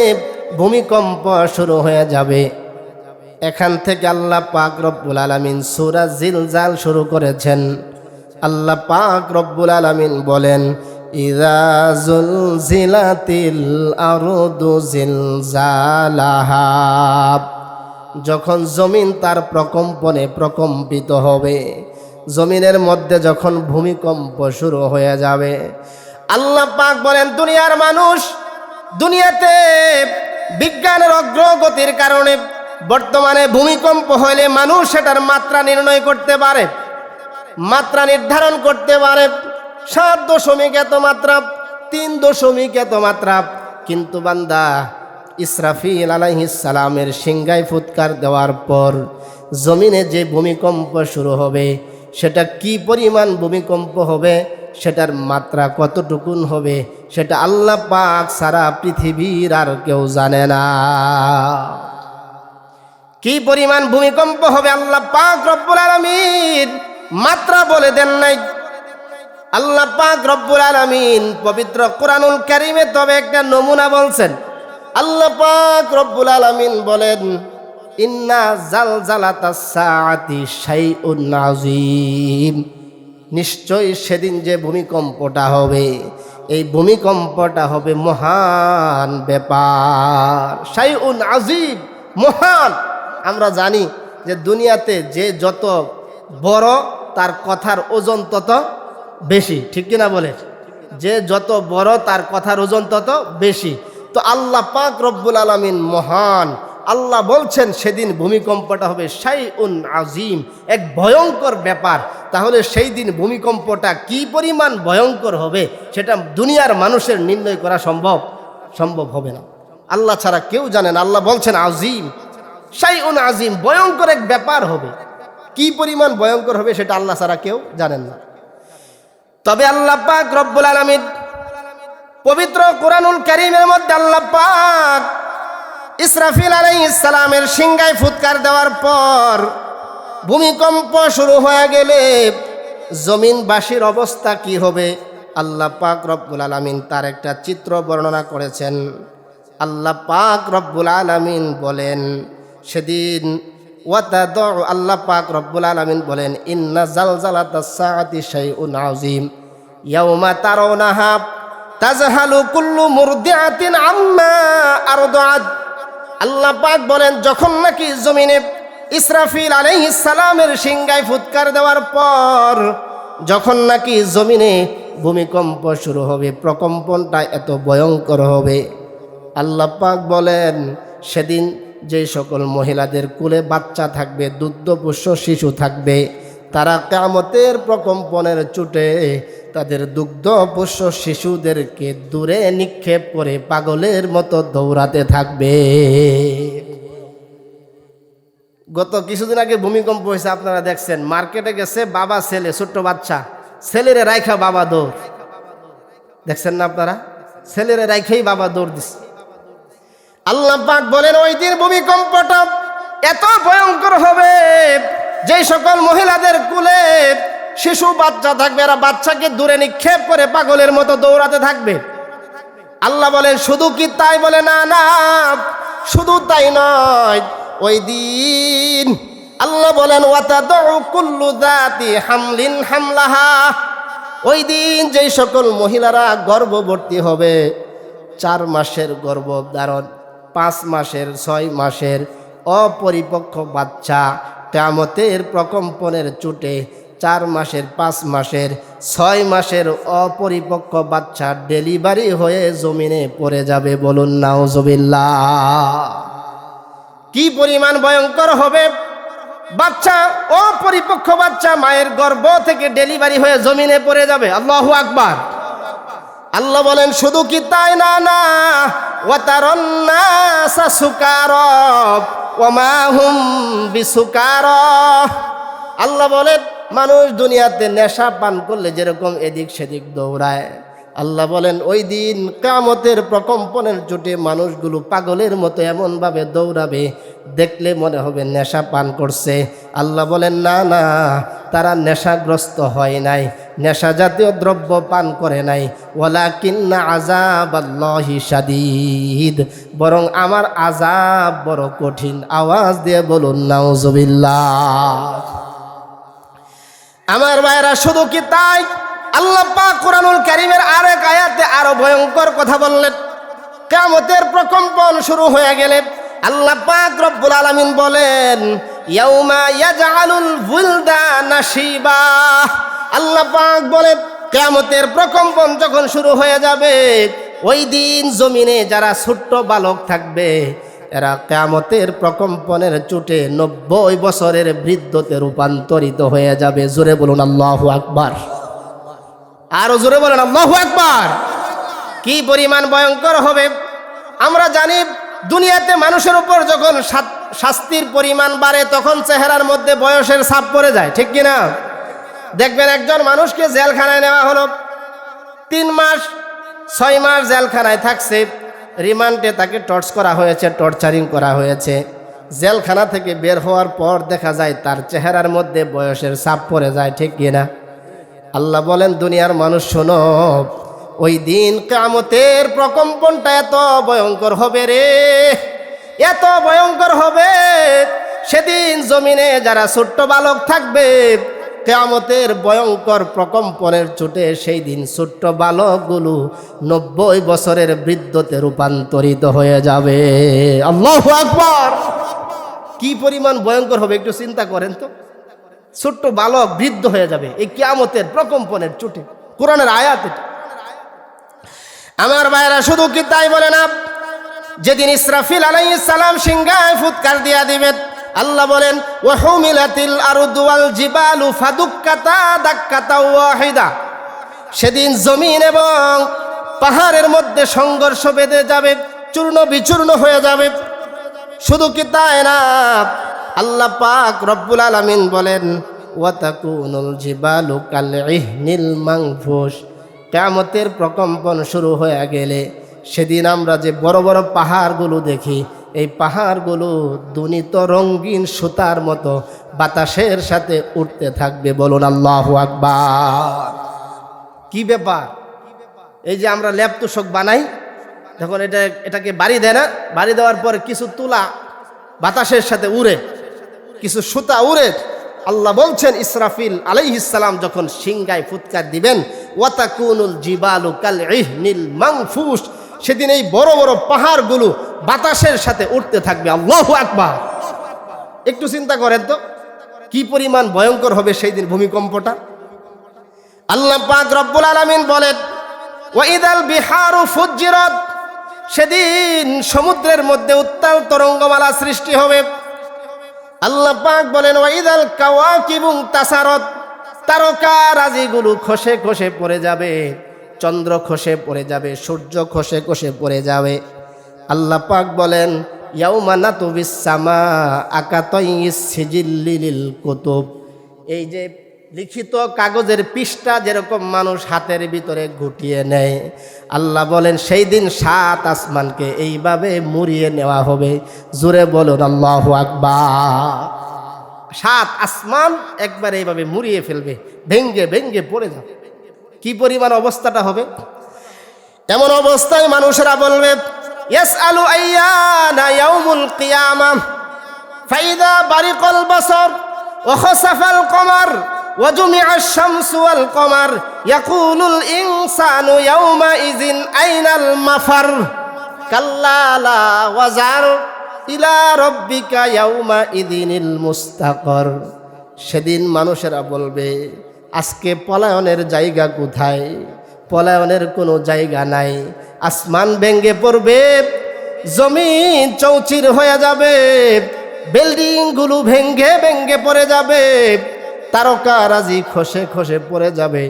ভূমিকম্প শুরু হয়ে যাবে। এখান থেকে আল্লাহ পাক রব্বুল আলামিন সূরা জিলজাল শুরু করেছেন। আল্লাহ পাক রব্বুল আলামিন বলেন, ইযা যুলজিলাতিল আরদু জিলজালাহা। যখন জমিন তার প্রকম্পনে প্রকম্পিত হবে, জমিনের মধ্যে যখন ভূমিকম্প শুরু হয়ে যাবে, আল্লাহ পাক বলেন, দুনিয়ার মানুষ, দুনিয়াতে বিজ্ঞানের অগ্রগতির কারণে বর্তমানে ভূমিকম্প হলে মানুষ সেটার মাত্রা নির্ণয় করতে পারে, মাত্রা নির্ধারণ করতে পারে। 7 এত মাত্রা, 3 এত মাত্রা। কিন্তু বান্দা, ইসরাফিল আলাইহিস সালামের সিংহায় ফুৎকার দেওয়ার পর জমিনে যে ভূমিকম্প শুরু হবে, সেটা কি পরিমাণ ভূমিকম্প হবে, সেটার মাত্রা কতটুকুন হবে, সেটা আল্লাহ পাক সারা পৃথিবীর আর কেউ জানে না। কি পরিমাণ ভূমিকম্প হবে আল্লাহ পাক রব্বুল আলামিন মাত্রা বলে দেন নাই। আল্লাহ পাক রব্বুল আলামিন পবিত্র কোরআনুল কারীমে তবে একটা নমুনা বলছেন। আল্লাহ পাক রব্বুল আলামিন বলেন, ইন্না জালজালাতাস সাআতি শাইউন আযীম, নিশ্চয়ই সেদিন যে ভূমিকম্পটা হবে, এই ভূমিকম্পটা হবে মহান ব্যাপার। শাইউন আযীম, মহান। আমরা জানি যে দুনিয়াতে যে যত বড় তার কথার ওজন তত বেশি, ঠিক কিনা বলে? যে যত বড় তার কথার ওজন তত বেশি। তো আল্লাহ পাক রব্বুল আলামিন মহান। আল্লাহ বলছেন সেদিন ভূমিকম্পটা হবে শাইউন আযীম, এক ভয়ঙ্কর ব্যাপার। তাহলে সেই দিন ভূমিকম্পটা কি পরিমাণ ভয়ঙ্কর হবে সেটা দুনিয়ার মানুষের নির্ণয় করা সম্ভব হবে না। আল্লাহ ছাড়া কেউ জানেন। আল্লাহ বলছেন আযীম, শাইউন আযীম, ভয়ঙ্কর এক ব্যাপার হবে। কি পরিমাণ ভয়ঙ্কর হবে সেটা আল্লাহ ছাড়া কেউ জানেন না। তবে আল্লাহ পাক রব্বুল আলামিন পবিত্র কোরআনুল কারীমের মধ্যে আল্লাহ পাক ইসরাফিল আলাইহিস সালামের সিংহায় ফুৎকার দেওয়ার পর ভূমিকম্প শুরু হয়ে গেলে জমিনবাসীর অবস্থা কি হবে আল্লাহ পাক রব্বুল আলামিন তার একটা চিত্র বর্ণনা করেছেন। আল্লাহ পাক রব্বুল আলামিন বলেন সেদিন আল্লাহ পাক রব্বুল আলামিন বলেন ইন্না জালজালাতাস সাআতি শাইউন আযীম ইয়াওমা তারাউনাহা তাজহালু কুল্লু মুরদিআতিন আম্মা আরদাআত। আল্লাহ পাক বলেন যখন নাকি জমিনে ইসরাফিল আলাইহিস সালামের সিংহায় ফুৎকার দেওয়ার পর যখন নাকি জমিনে ভূমিকম্প শুরু হবে, প্রকম্পনটা এত ভয়ঙ্কর হবে, আল্লাহ পাক বলেন সেদিন যে সকল মহিলাদের কোলে বাচ্চা থাকবে, দুগ্ধপোষ্য শিশু থাকবে, তারা কিয়ামতের প্রকম্পনের চোটে তাদের দুগ্ধপোষ্য শিশুদেরকে দূরে নিক্ষেপ করে পাগলের মতো দৌড়াতে থাকবে। গত কিছুদিন আগে ভূমিকম্প হয়েছে, আপনারা দেখছেন, মার্কেটে গেছে বাবা ছেলে, ছোট্ট বাচ্চা, ছেলেরে রাইখা বাবা দৌড়, দেখছেন না আপনারা? ছেলেরে রাইখাই বাবা দৌড় দিচ্ছে। আল্লাহ পাক বলেন ওই দিন ভূমিকম্পটা এত ভয়ঙ্কর হবে, যে সকল মহিলাদের কোলে শিশু বাচ্চা থাকবে এরা বাচ্চাকে দূরে নিক্ষেপ করে পাগলের মতো দৌড়াতে থাকবে। আল্লাহ বলেন শুধু কি তাই? বলে না না, শুধু তাই নয়, ওই দিন আল্লাহ বলেন ওয়াতাদউ কুল্লু যাতি হামলিন হামলাহা, ওই দিন যেই সকল মহিলারা গর্ভবতী হবে, 4 মাসের গর্ভধারণ, 5 মাসের 6 মাসের অপরিপক্ক বাচ্চা কিয়ামতের প্রকম্পনের চোটে 4 মাসের 5 মাসের 6 মাসের অপরিপক্ক বাচ্চা ডেলিভারি হয়ে জমিনে পড়ে যাবে। বলুন নাউজুবিল্লাহ। কি পরিমাণ ভয়ঙ্কর হবে! বাচ্চা, অপরিপক্ক বাচ্চা মায়ের গর্ভ থেকে ডেলিভারি হয়ে জমিনে পড়ে যাবে। আল্লাহু আকবার। আল্লাহ বলেন শুধু কি তাই? না না, ওয়াতারান নাসা সুকারা ওয়া মা হুম বিসুকারা। আল্লাহ বলেন মানুষ দুনিয়াতে নেশা পান করলে যেরকম এদিক সেদিক দৌড়ায়, আল্লাহ বলেন ওই দিন কিয়ামতের প্রকম্পনের চোটে মানুষগুলো পাগলের মতো এমনভাবে দৌড়াবে, দেখলে মনে হবে নেশা পান করছে। আল্লাহ বলেন না না, তারা নেশাগ্রস্ত হয় নাই, নেশা জাতীয় দ্রব্য পান করে নাই। ওয়ালাকিন্না আযাবাল্লাহি শাদীদ, বরং আমার আযাব বড় কঠিন। আওয়াজ দিয়ে বলুন নাউজুবিল্লাহ। আমার ভাইরা শুধু কি তাই? আল্লাহ পাক কুরআনুল কারীমের আরেক আয়াতে আরো ভয়ঙ্কর কথা বললেন। কিয়ামতের প্রকম্পন শুরু হয়ে গেলে আল্লাহ পাক রব্বুল আলামিন বলেন ইয়াউমা ইয়াজআলুল বুলদানা শিবা। আল্লাহ পাক বলেন কিয়ামতের প্রকম্পন যখন শুরু হয়ে যাবে, ওই দিন জমিনে যারা ছোট্ট বালক থাকবে এরা কিয়ামতের প্রকম্পনের চোটে 90 বছরের বৃদ্ধতে রূপান্তরিত হয়ে যাবে। জোরে বলুন আল্লাহু আকবার। আরো জোরে বলেন আল্লাহু আকবার। কি পরিমাণ ভয়ঙ্কর হবে! আমরা জানি দুনিয়াতে মানুষের উপর যখন শাস্তির পরিমাণ বাড়ে তখন চেহারার মধ্যে বয়সের ছাপ পড়ে যায়, ঠিক কিনা? দেখবেন একজন মানুষকে জেলখানায় নেওয়া হলো, 3 মাস 6 মাস জেলখানায় থাকছে, রিমান্ডে তাকে টর্চারিং করা হয়েছে। জেলখানা থেকে বের হওয়ার পর দেখা যায় তার চেহারার মধ্যে বয়সের ছাপ পড়ে যায়, ঠিক কিনা? আল্লাহ বলেন দুনিয়ার মানুষ শোনো, ওই দিন কিয়ামতের প্রকম্পনটা এত ভয়ঙ্কর হবে রে, এত ভয়ঙ্কর হবে সেদিন জমিনে যারা ছোট্ট বালক থাকবে কিয়ামতের ভয়ঙ্কর প্রকম্পনের চোটে সেই দিন ছোট্ট বালকগুলো 90 বছরের বৃদ্ধতে রূপান্তরিত হয়ে যাবে। আল্লাহু আকবার! কি পরিমাণ ভয়ঙ্কর হবে একটু চিন্তা করেন তো। ছোট্ট বালক বৃদ্ধ হয়ে যাবে এই কিয়ামতের প্রকম্পনের চোটে। কোরআনের আয়াত এটা। আমার ভাইরা শুধু কি তাই বলে না, যেদিন ইসরাফিল আলাইহিস সালাম সিংহায় ফুৎকার দিয়া দিবেন, আল্লাহ বলেন ওয়া হুমিলাতিল আরদু ওয়াল জিবালু ফাদুক্কাতা দাক্কাতা ওয়াহিদা, সেদিন জমিন এবং পাহাড়ের মধ্যে সংঘর্ষ বেঁধে যাবে, চূর্ণ বিচূর্ণ হয়ে যাবে। শুধু কি তাই না, আল্লাহ পাক রব্বুল আলামিন বলেন ওয়া তাকুনুল জিবালু কাল ইহনিল মানফুশ, কিয়ামতের প্রকম্পন শুরু হয়ে গেলে সেদিন আমরা যে বড় বড় পাহাড়গুলো দেখি, এই পাহাড়গুলো দুনিত রঙিন সুতার মতো বাতাসের সাথে উঠতে থাকবে। বলুন আল্লাহু আকবার! কি ব্যাপার? এই যে আমরা ল্যাপ তোষক বানাই, যখন এটাকে বাড়ি দেয় না, বাড়ি দেওয়ার পর কিছু তুলা বাতাসের সাথে উড়ে, কিছু সুতা উড়ে। আল্লাহ বলছেন ইসরাফিল আলাইহিস সালাম যখন সিংহায় ফুৎকার দিবেন ওয়া তাকুনুল জিবালু কাল ইহনিল মানফুশ, সেদিন এই বড় বড় পাহাড়গুলো বাতাসের সাথে উঠতে থাকবে। আল্লাহু আকবার! একটু চিন্তা করেন তো কি পরিমাণ ভয়ঙ্কর হবে সেই দিন ভূমিকম্পটা। আল্লাহ পাক রব্বুল আলামিন বলেন ওয়া ইদাল বিহারু ফুজ্জিরাত, সেদিন সমুদ্রের মধ্যে উত্তাল তরঙ্গমালা সৃষ্টি হবে। আল্লাহ পাক বলেন ওয়া ইদাল কাওয়াকিবু তাসারাত, তারকারাজিগুলো খসে খসে পড়ে যাবে, চন্দ্র খসে পড়ে যাবে, সূর্য খসে খসে পড়ে যাবে। আল্লাহ পাক বলেন ইয়াউমা নাতুবিস সামা আকাতাইস সিজিল্লিল কুতুব, এই যে লিখিত কাগজের পৃষ্ঠা যেরকম মানুষ হাতের ভিতরে গুটিয়ে নেয়, আল্লাহ বলেন সেই দিন 7 আসমানকে এইভাবে মুড়িয়ে নেওয়া হবে। জোরে বলুন আল্লাহু আকবার! 7 আসমান একবার এইভাবে মুড়িয়ে ফেলবে, ভেঙ্গে ভেঙ্গে পড়ে যাবে। কি পরিমাণ অবস্থাটা হবে। এমন অবস্থায় মানুষেরা বলবে ইয়াসআলু আইয়ানা ইয়াউমুল কিয়ামাহ ফাইদা বারিকাল বাসার ওয়া খাসাফাল কমার ওয়া জুমিআশ শামসু ওয়াল কমার ইয়াকুলুল ইনসানু ইয়াউমা ইযিন আইনাল মাফার কাল্লা লা ওয়াজার ইলা রাব্বিকা ইয়াউমা ইযিনিল মুস্তাকার। সেদিন মানুষেরা বলবে আজকে পলায়নের জায়গা কোথায়? পলায়নের কোনো জায়গা নাই। আসমান ভেঙ্গে পড়বে, জমিন চৌচির হয়ে যাবে, বিল্ডিংগুলো ভেঙ্গে ভেঙ্গে পড়ে যাবে, তারকারাজি খসে খসে পড়ে যাবে।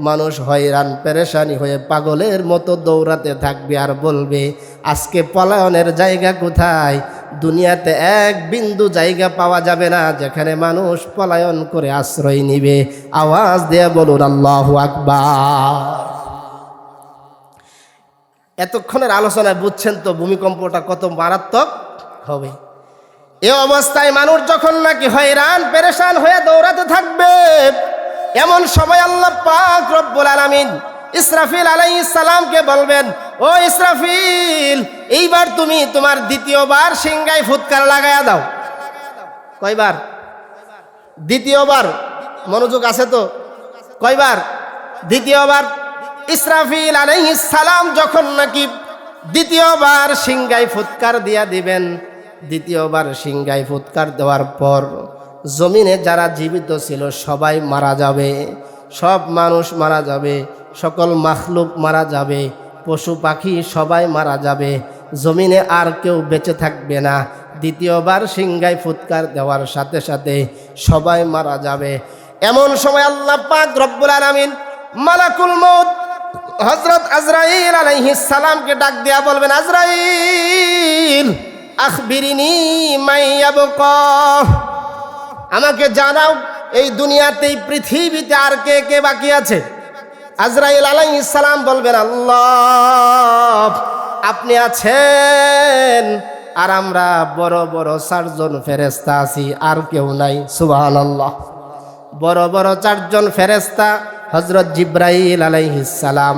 মানুষ হয়রান পেরেশানি হয়ে পাগলের মতো দৌড়াতে থাকবে আর বলবে আজকে পলায়নের জায়গা কোথায়? দুনিয়াতে এক বিন্দু জায়গা পাওয়া যাবে না যেখানে মানুষ পলায়ন করে আশ্রয় নিবে। আওয়াজ দিয়ে বলুন আল্লাহু আকবার! এতক্ষণের আলোচনায় বুঝছেন তো ভূমিকম্পটা কত মারাত্মক হবে। এ অবস্থায় মানুষ যখন নাকি হয়রান পেরেশান হয়ে দৌড়াতে থাকবে, এমন সময় আল্লাহ পাক রব্বুল আলামিন ইসরাফিল আলাইহিস সালামকে বলবেন ও ইসরাফিল, এইবার তুমি তোমার দ্বিতীয়বার সিংহায় ফুৎকার লাগায়া দাও। কয়বার? দ্বিতীয়বার। মনোযোগ আছে তো? কয়বার? দ্বিতীয়বার। ইসরাফিল আলাইহিস সালাম যখন নাকি দ্বিতীয়বার সিংহায় ফুৎকার দিয়া দিবেন, দ্বিতীয়বার সিংহায় ফুৎকার দেওয়ার পর জমিনে যারা জীবিত ছিল সবাই মারা যাবে, সব মানুষ মারা যাবে, সকল মাখলুক মারা যাবে, পশু পাখি সবাই মারা যাবে, জমিনে আর কেউ বেঁচে থাকবে না। দ্বিতীয়বার সিংহায় ফুৎকার দেওয়ার সাথে সাথে সবাই মারা যাবে। এমন সময় আল্লাহ পাক রব্বুল আলামিন মালাকুল মউত হযরত আজরাইল আলাইহিস সালামকে ডাক দিয়া বলবেন আজরাইল আখবিরিনি মাইয়াবকা, আমাকে জানাও এই দুনিয়াতে এই পৃথিবীতে আর কে কে বাকি আছে। আজরাইল আলাইহিস সালাম বলবেন আল্লাহ আপনি আছেন আর আমরা বড় বড় 4 জন ফেরেশতা আছি, আর কেউ নাই। সুবহানাল্লাহ। বড় বড় 4 জন ফেরেশতা হযরত জিবরাইল আলাইহিস সালাম,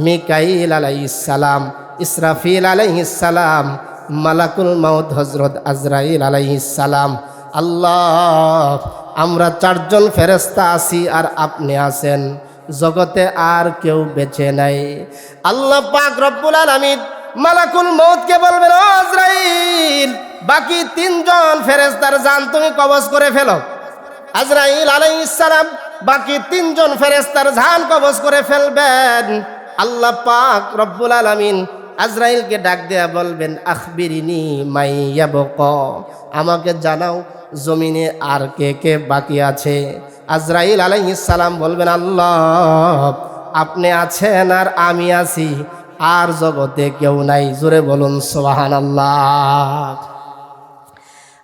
মিকাইল আলাইহিস সালাম, ইসরাফিল আলাইহিস সালাম, মালাকুল মাউত হযরত আজরাইল আলাইহিস সালাম। আল্লাহ, আমরা চারজন ফেরেশতা আছি আর আপনি আছেন, জগতে আর কেউ বেঁচে নাই। আল্লাহ পাক রব্বুল আলামিন মালাকুল মউতকে বলবেন, ও আজরাইল, বাকি তিনজন ফেরেশতার জান তুমি কবজ করে ফেলো। আজরাইল আলাইহিস সালাম বাকি তিনজন ফেরেশতার জান কবজ করে ফেলবেন। আল্লাহ পাক রব্বুল আলামিন আজরাইলকে ডাক দেয়া বলবেন, আখবিরিনি মাই ইয়াবকা, আমাকে জানাও জমিনে আর কে কে বাকি আছে। আজরাইল আলাইহিস সালাম বলবেন, আল্লাহ, আপনি আছেন আর আমি আছি, আর জগতে কেউ নাই। জোরে বলুন সুবহানাল্লাহ।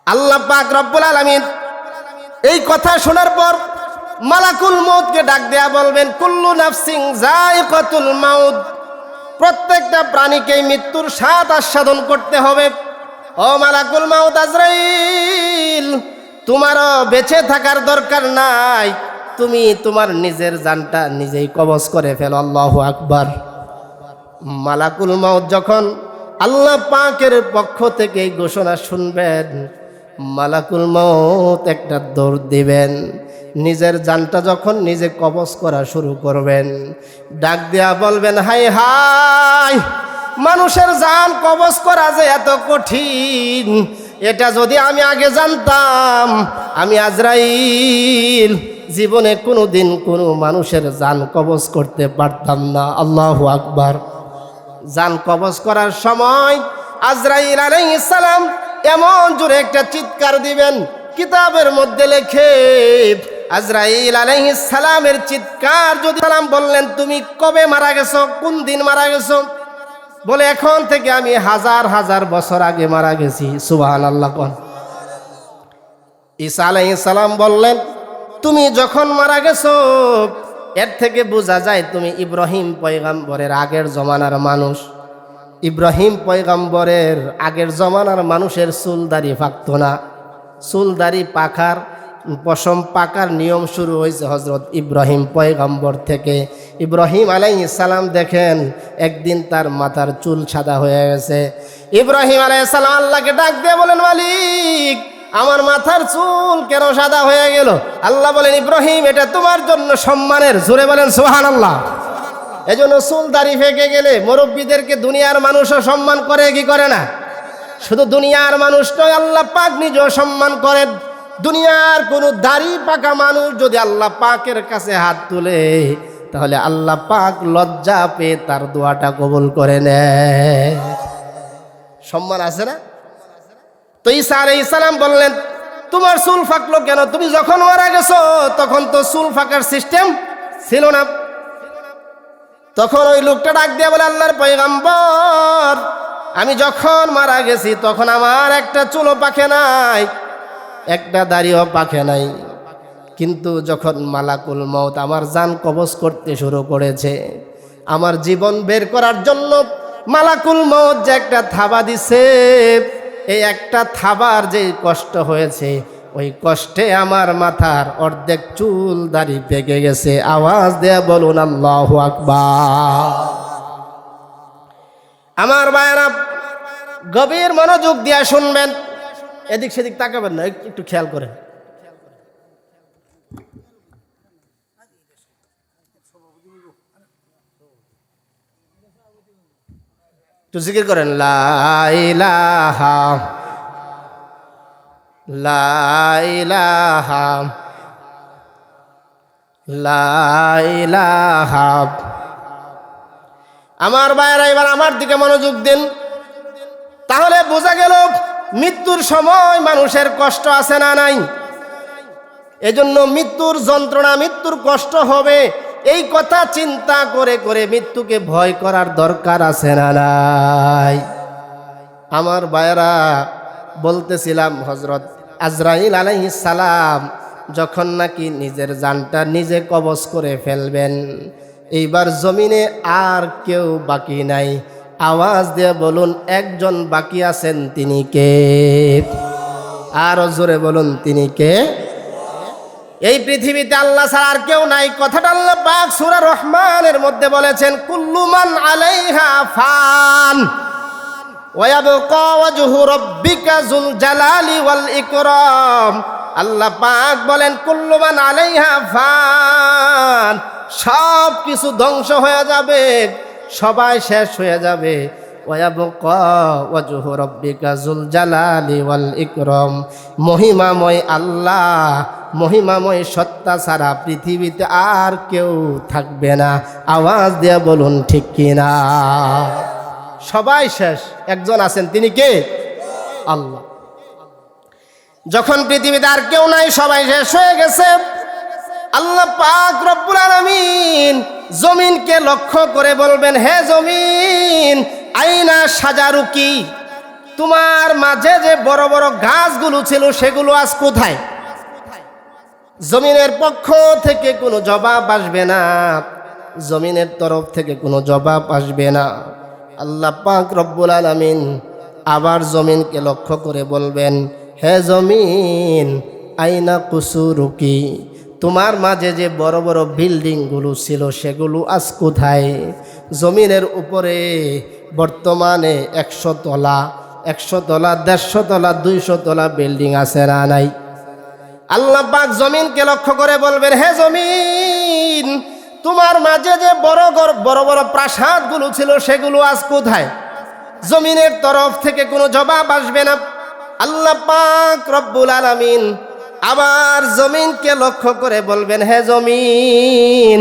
আল্লাহ পাক রব্বুল আলামিন এই কথা শোনার পর মালাকুল মউতকে ডাক দেয়া বলবেন, কুল্লু নাফসিন যায়িকাতুল মাউত, প্রত্যেকটা প্রাণীকে মৃত্যুর স্বাদ আস্বাদন করতে হবে। ও মালাকুল মাউত আজরাইল, তোমারও বেঁচে থাকার দরকার নাই, তুমি তোমার নিজের জানটা নিজেই কবজ করে ফেলো। আল্লাহু আকবার। মালাকুল মাউত যখন আল্লাহ পাকের পক্ষ থেকে এই ঘোষণা শুনবেন, মালাকুল মাউত একটা দৌড় দিবেন, নিজের জানটা যখন নিজে কবজ করা শুরু করবেন, ডাক দেয়া বলবেন, হাই হাই, মানুষের জান কবজ করা যে এত কঠিন, এটা যদি আমি আগে জানতাম, আমি আজরাইল জীবনে কোনোদিন কোনো মানুষের জান কবজ করতে পারতাম না। আল্লাহু আকবার। জান কবজ করার সময় আজরাইল আলাইহিস সালাম এমন জোরে একটা চিৎকার দিবেন, কিতাবের মধ্যে লেখে আজরাইল আলাইহিস সালামের চিৎকার যদি সালাম বললেন, তুমি কবে মারা গেছো, কোন দিন মারা গেছো, বলে এখন থেকে আমি হাজার হাজার বছর আগে মারা গেছি। সুবহানাল্লাহ। কোন ঈসা আলাইহিস সালাম বললেন, তুমি যখন মারা গেছো, এর থেকে বোঝা যায় তুমি ইব্রাহিম পয়গম্বরের আগের জমানার মানুষ। ইব্রাহিম পয়গম্বরের আগের জমানার মানুষের চুলদাড়ি পাকতো না। চুলদাড়ি পাকার, পশম পাকার নিয়ম শুরু হয়েছে হজরত ইব্রাহিম পয়গম্বর থেকে। ইব্রাহিম আলাইহিস সালাম দেখেন একদিন তার মাথার চুল সাদা হয়ে গেছে। ইব্রাহিম আলাইহিস সালাম আল্লাহকে ডাক দিয়ে বলেন, মালিক, আমার মাথার চুল কেন সাদা হয়ে গেল? আল্লাহ বলেন, ইব্রাহিম, এটা তোমার জন্য সম্মানের। জোরে বলেন সুবহানাল্লাহ। এজন্য চুল দাড়ি ফেঁকে গেলে মুরব্বীদেরকে দুনিয়ার মানুষও সম্মান করে কি করে না? শুধু দুনিয়ার মানুষ নয়, আল্লাহ পাক নিজেও সম্মান করেন। দুনিয়ার কোনো দাড়ি পাকা মানুষ যদি আল্লাহ পাকের কাছে হাত তুলে, তাহলে আল্লাহ পাক লজ্জা পেয়ে তার দোয়াটা কবুল করে নেয়। সম্মান আছে না? তো ঈসা আলাইহিস সালাম বললেন, তোমার চুল ফাঁকলো কেন? তুমি যখন মারা গেছো তখন তো চুল ফাঁকার সিস্টেম ছিল না। তখন ওই লোকটা ডাক দিয়ে বলে, আল্লাহর পয়গম্বর, আমি যখন মারা গেছি তখন আমার একটা চুলও পাকে নাই, একটা দাড়িও পাকে নাই, কিন্তু যখন মালাকুল মউত আমার জান কবজ করতে শুরু করেছে, আমার জীবন বের করার জন্য মালাকুল মউত যে একটা থাবা দিছে, এই একটা থাবার যে কষ্ট হয়েছে, ওই কষ্টে আমার মাথার অর্ধেক চুল দাড়ি পেকে গেছে। আওয়াজ দেয়া বলুন আল্লাহু আকবার। আমার ভাইরা, গভীর মনোযোগ দিয়া শুনবেন, এদিক সেদিক তাকাবেন না, একটু খেয়াল করেন। একটু জিকির করেন, লা ইলাহা লা ইলাহা লা ইলাহা। আমার ভাইয়েরা, এবার আমার দিকে মনোযোগ দিন। তাহলে বোঝা গেল মৃত্যুর সময় মানুষের কষ্ট আছে না নাই? এজন্য মৃত্যুর যন্ত্রণা, মৃত্যুর কষ্ট হবে, এই কথা চিন্তা করে করে মৃত্যুকে ভয় করার দরকার আছে না নাই? আমার ভাইয়েরা, বলতেছিলাম হযরত আজরাইল আলাইহিস সালাম যখন নাকি নিজের জানটা নিজে কবজ করে ফেলবেন, এইবার জমিনে আর কেউ বাকি নাই। আওয়াজ দিয়ে বলুন, একজন বাকি আছেন, তিনি কে? আরো জোরে বলুন, তিনি কে? এই পৃথিবীতে আল্লাহ ছাড়া আর কেউ নাই। কথাটা আল্লাহ পাক সূরা রহমানের মধ্যে বলেছেন, কুল্লু মান আলাইহা ফান ওয়ায়াবকা ওয়াজহু রাব্বিকা যুল জালালি ওয়াল ইকরাম। আল্লাহ পাক বলেন কুল্লু মান আলাইহা ফান, সব কিছু ধ্বংস হয়ে যাবে, সবাই শেষ হয়ে যাবে। ওয়ায়াবকা ওয়াজহু রাব্বিকা যুল জালালি ওয়াল ইকরাম, মহিমাময় আল্লাহ, মহিমাময় সত্তা ছাড়া পৃথিবীতে আর কেউ থাকবে না। আওয়াজ দিয়ে বলুন ঠিক কিনা? সবাই শেষ, একজন আছেন, তিনি কে? আল্লাহ। যখন পৃথিবীতে আর কেউ নাই, সবাই শেষ হয়ে গেছে, আল্লাহ পাক রব্বুল আলামিন জমিনকে লক্ষ্য করে বলবেন, হে জমিন আইনা সাজারুকি, তোমার মাঝে যে বড় বড় গাছগুলো ছিল সেগুলো আজ কোথায়? জমিনের পক্ষ থেকে কোনো জবাব আসবে না, জমিনের তরফ থেকে কোনো জবাব আসবে না। আল্লাহ পাক রব্বুল আলামিন আবার জমিনকে লক্ষ্য করে বলবেন, হে জমিন আইনা কুসুরুকি, তোমার মাঝে যে বড় বড় বিল্ডিংগুলো ছিল সেগুলো আজ কোথায়? জমিনের উপরে বর্তমানে 100 তলা, 100 তলা, 150 তলা, 200 তলা বিল্ডিং আছে না নাই? আল্লাহ পাক জমিনকে লক্ষ্য করে বলবেন, হে জমিন তোমার মাঝে যে বড় বড় প্রাসাদগুলো ছিল সেগুলো আজ কোথায়? জমিনের তরফ থেকে কোনো জবাব আসবে না। আল্লাহ পাক রব্বুল আলামিন আবার জমিনকে লক্ষ্য করে বলবেন, হে জমিন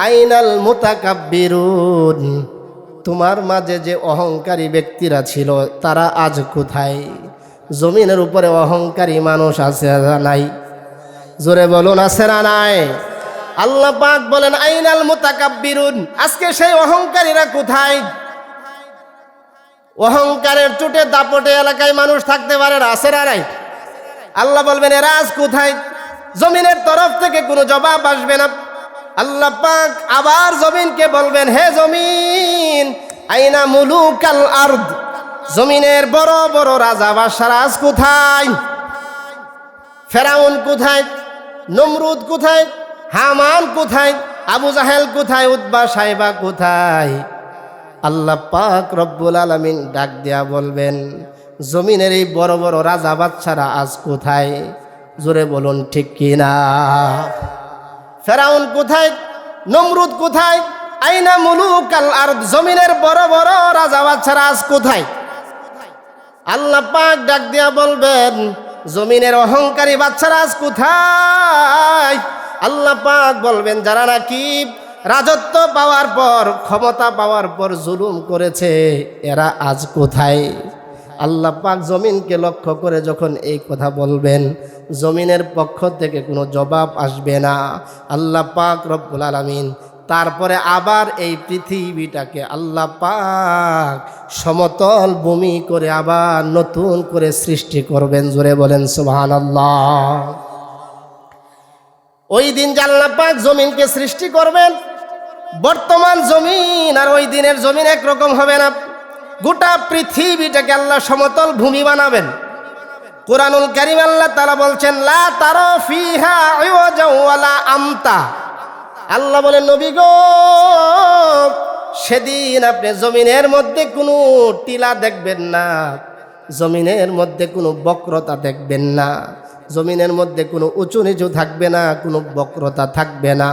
আইনাল মুতাকাব্বিরুন, তোমার মাঝে যে অহংকারী ব্যক্তিরা ছিল তারা আজ কোথায়? জমিনের উপরে অহংকারী মানুষ আছে না নাই? জোরে বলুন, আছে না নাই? আল্লাহ পাক বলেন আইনাল মুতাকাব্বিরুন, আজকে সেই অহংকারীরা কোথায়? অহংকারের চোটে দাপটে এলাকায় মানুষ থাকতে পারে না, আছে না নাই? আল্লাহ বলবেন এরা আজ কোথায়? জমিনের তরফ থেকে কোনো জবাব আসবে না। আল্লাহ পাক আবার জমিনকে বলবেন, হে জমিন আইনা মুলুকাল আরদ, জমিনের বড় বড় রাজা বাদশারা আজ কোথায়? ফেরাউন কোথায়? নমরুদ কোথায়? হামান কোথায়? আবু জাহেল কোথায়? উতবা সাইবা কোথায়? আল্লাহ পাক রব্বুল আলামিন ডাক দিয়া বলবেন, জমিনের এই বড় বড় রাজা বাদশারা আজ কোথায়? জোরে বলুন ঠিক কিনা? ফেরাউন কোথায়? নমরুদ কোথায়? আইনা মুলুকাল আরদ, জমিনের বড় বড় রাজা বাদশারা আজ কোথায়? আল্লাহ পাক ডাক দিয়া বলবেন, জমিনের অহংকারী বাদশারা আজ কোথায়? আল্লাহ পাক বলবেন, যারা নাকি রাজত্ব পাওয়ার পর, ক্ষমতা পাওয়ার পর জুলুম করেছে এরা আজ কোথায়? আল্লাহ পাক জমিনকে লক্ষ্য করে যখন এই কথা বলবেন, জমিনের পক্ষ থেকে কোনো জবাব আসবে না। আল্লাহ পাক রব্বুল আলামিন তারপরে আবার এই পৃথিবীটাকে আল্লাহ পাক সমতল ভূমি করে আবার নতুন করে সৃষ্টি করবেন। জোরে বলেন সুবহানাল্লাহ। ওই দিন যে আল্লাহ পাক জমিনকে সৃষ্টি করবেন, বর্তমান জমিন আর ওই দিনের জমিন একরকম হবে না। গোটা পৃথিবীটাকে আল্লাহ সমতল ভূমি বানাবেন। কুরআনুল কারীম আল্লাহ তাআলা বলছেন, লা তারা ফিহা ইওয়াজা ওয়ালা আমতা। আল্লাহ বলেন, নবী গো সেদিন আপনি জমিনের মধ্যে কোনো টিলা দেখবেন না, জমিনের মধ্যে কোনো বক্রতা দেখবেন না, জমিনের মধ্যে কোনো উঁচু নিচু থাকবে না, কোনো বক্রতা থাকবে না।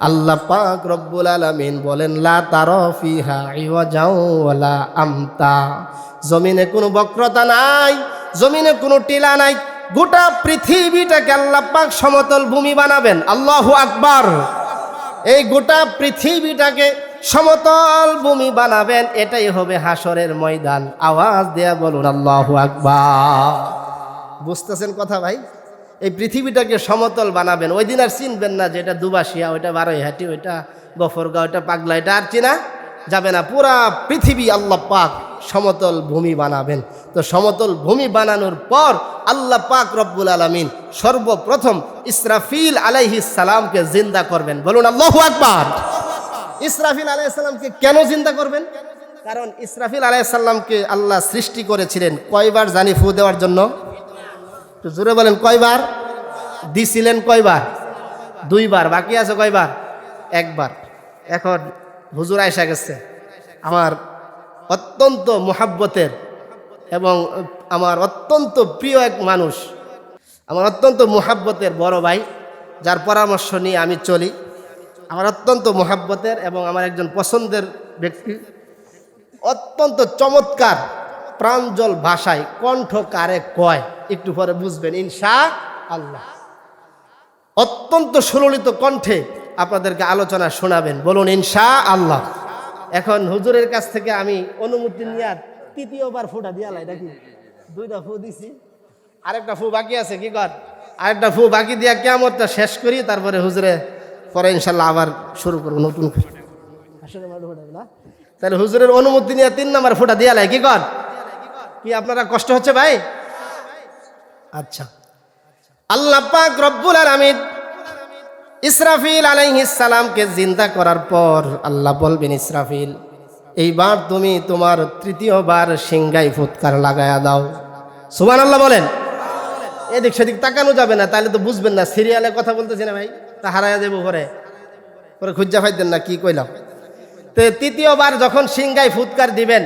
আল্লাহ পাক রব্বুল আলামিন বলেন, লা তারা ফিহা ইওয়াজা ওয়ালা আমতা, জমিনে কোনো বক্রতা নাই, জমিনে কোনো টিলা নাই। গোটা পৃথিবীটাকে আল্লাহ পাক সমতল ভূমি বানাবেন। আল্লাহু আকবার। এই গোটা পৃথিবীটাকে সমতল ভূমি বানাবেন, এটাই হবে হাসরের ময়দান। আওয়াজ দেয়া বলুন আল্লাহু আকবার। বুঝতেছেন কথা ভাই? এই পৃথিবীটাকে সমতল বানাবেন। ওই দিন আর চিনবেন না যে এটা দুবাসিয়া, ওইটা বারৈহাটি, ওইটা গফরগাঁও, ওইটা পাগলা, এটা আর চিনা যাবে না। পুরা পৃথিবী আল্লাহ পাক সমতল ভূমি বানাবেন। তো সমতল ভূমি বানানোর পর আল্লাহ পাক রব্বুল আলামিন সর্বপ্রথম ইসরাফিল আলাইহিস সালামকে জিন্দা করবেন। বলুন আল্লাহু আকবার। ইসরাফিল আলাইহিস সালামকে কেন জিন্দা করবেন? কারণ ইসরাফিল আলাইহিস সালামকে আল্লাহ সৃষ্টি করেছিলেন কয়বার জানি ফু দেওয়ার জন্য? তো জোরে বলেন, কয়বার দিছিলেন? কয়বার? 2 বার। বাকি আছে কয়বার? 1 বার। এখন হুজুর আয়েশা গেছে, আমার অত্যন্ত মোহাব্বতের এবং আমার অত্যন্ত প্রিয় এক মানুষ, আমার অত্যন্ত মোহাব্বতের বড় ভাই, যার পরামর্শ নিয়ে আমি চলি। আমার অত্যন্ত মোহাব্বতের এবং আমার একজন পছন্দের ব্যক্তি, অত্যন্ত চমৎকার প্রাঞ্জল ভাষায় কণ্ঠ কারে কয় একটু পরে বুঝবেন ইনশাআল্লাহ। অত্যন্ত সুললিত কণ্ঠে আপনাদেরকে আলোচনা শোনাবেন, বলুন ইনশাআল্লাহ। এখন হুজুরের কাছ থেকে আমি অনুমতি নিয়ে তৃতীয়বার ফুটা দিয়ালাই নাকি, 2টা ফু দিছি, আরেকটা ফু বাকি আছে, কি কর আরেকটা ফু বাকি দিয়া কিয়ামতটা শেষ করি, তারপরে হুজুরে পরে ইনশাল্লাহ আবার শুরু করবো নতুন। তাহলে হুজুরের অনুমতি নিয়ে 3 নাম্বার ফুটা দিয়ালাই, কি কর কি আপনারা কষ্ট হচ্ছে ভাই? আচ্ছা, আল্লাহ পাক রব্বুল আলামিন ইসরাফিল আলাইহিস সালামকে জিন্দা করার পর আল্লাহ বলবেন, ইসরাফিল এইবার তুমি তোমার তৃতীয়বার সিংগায় ফুৎকার লাগায়া দাও। সুবহানাল্লাহ বলেন। এদিক সেদিক তাকানো যাবে না, তাহলে তো বুঝবেন না। সিরিয়ালে কথা বলতেছি না ভাই, তা হারাইয়া যাবো পরে খুঁজা পাইতেন না কি কইলাম। তো তৃতীয়বার যখন সিংগায় ফুৎকার দিবেন,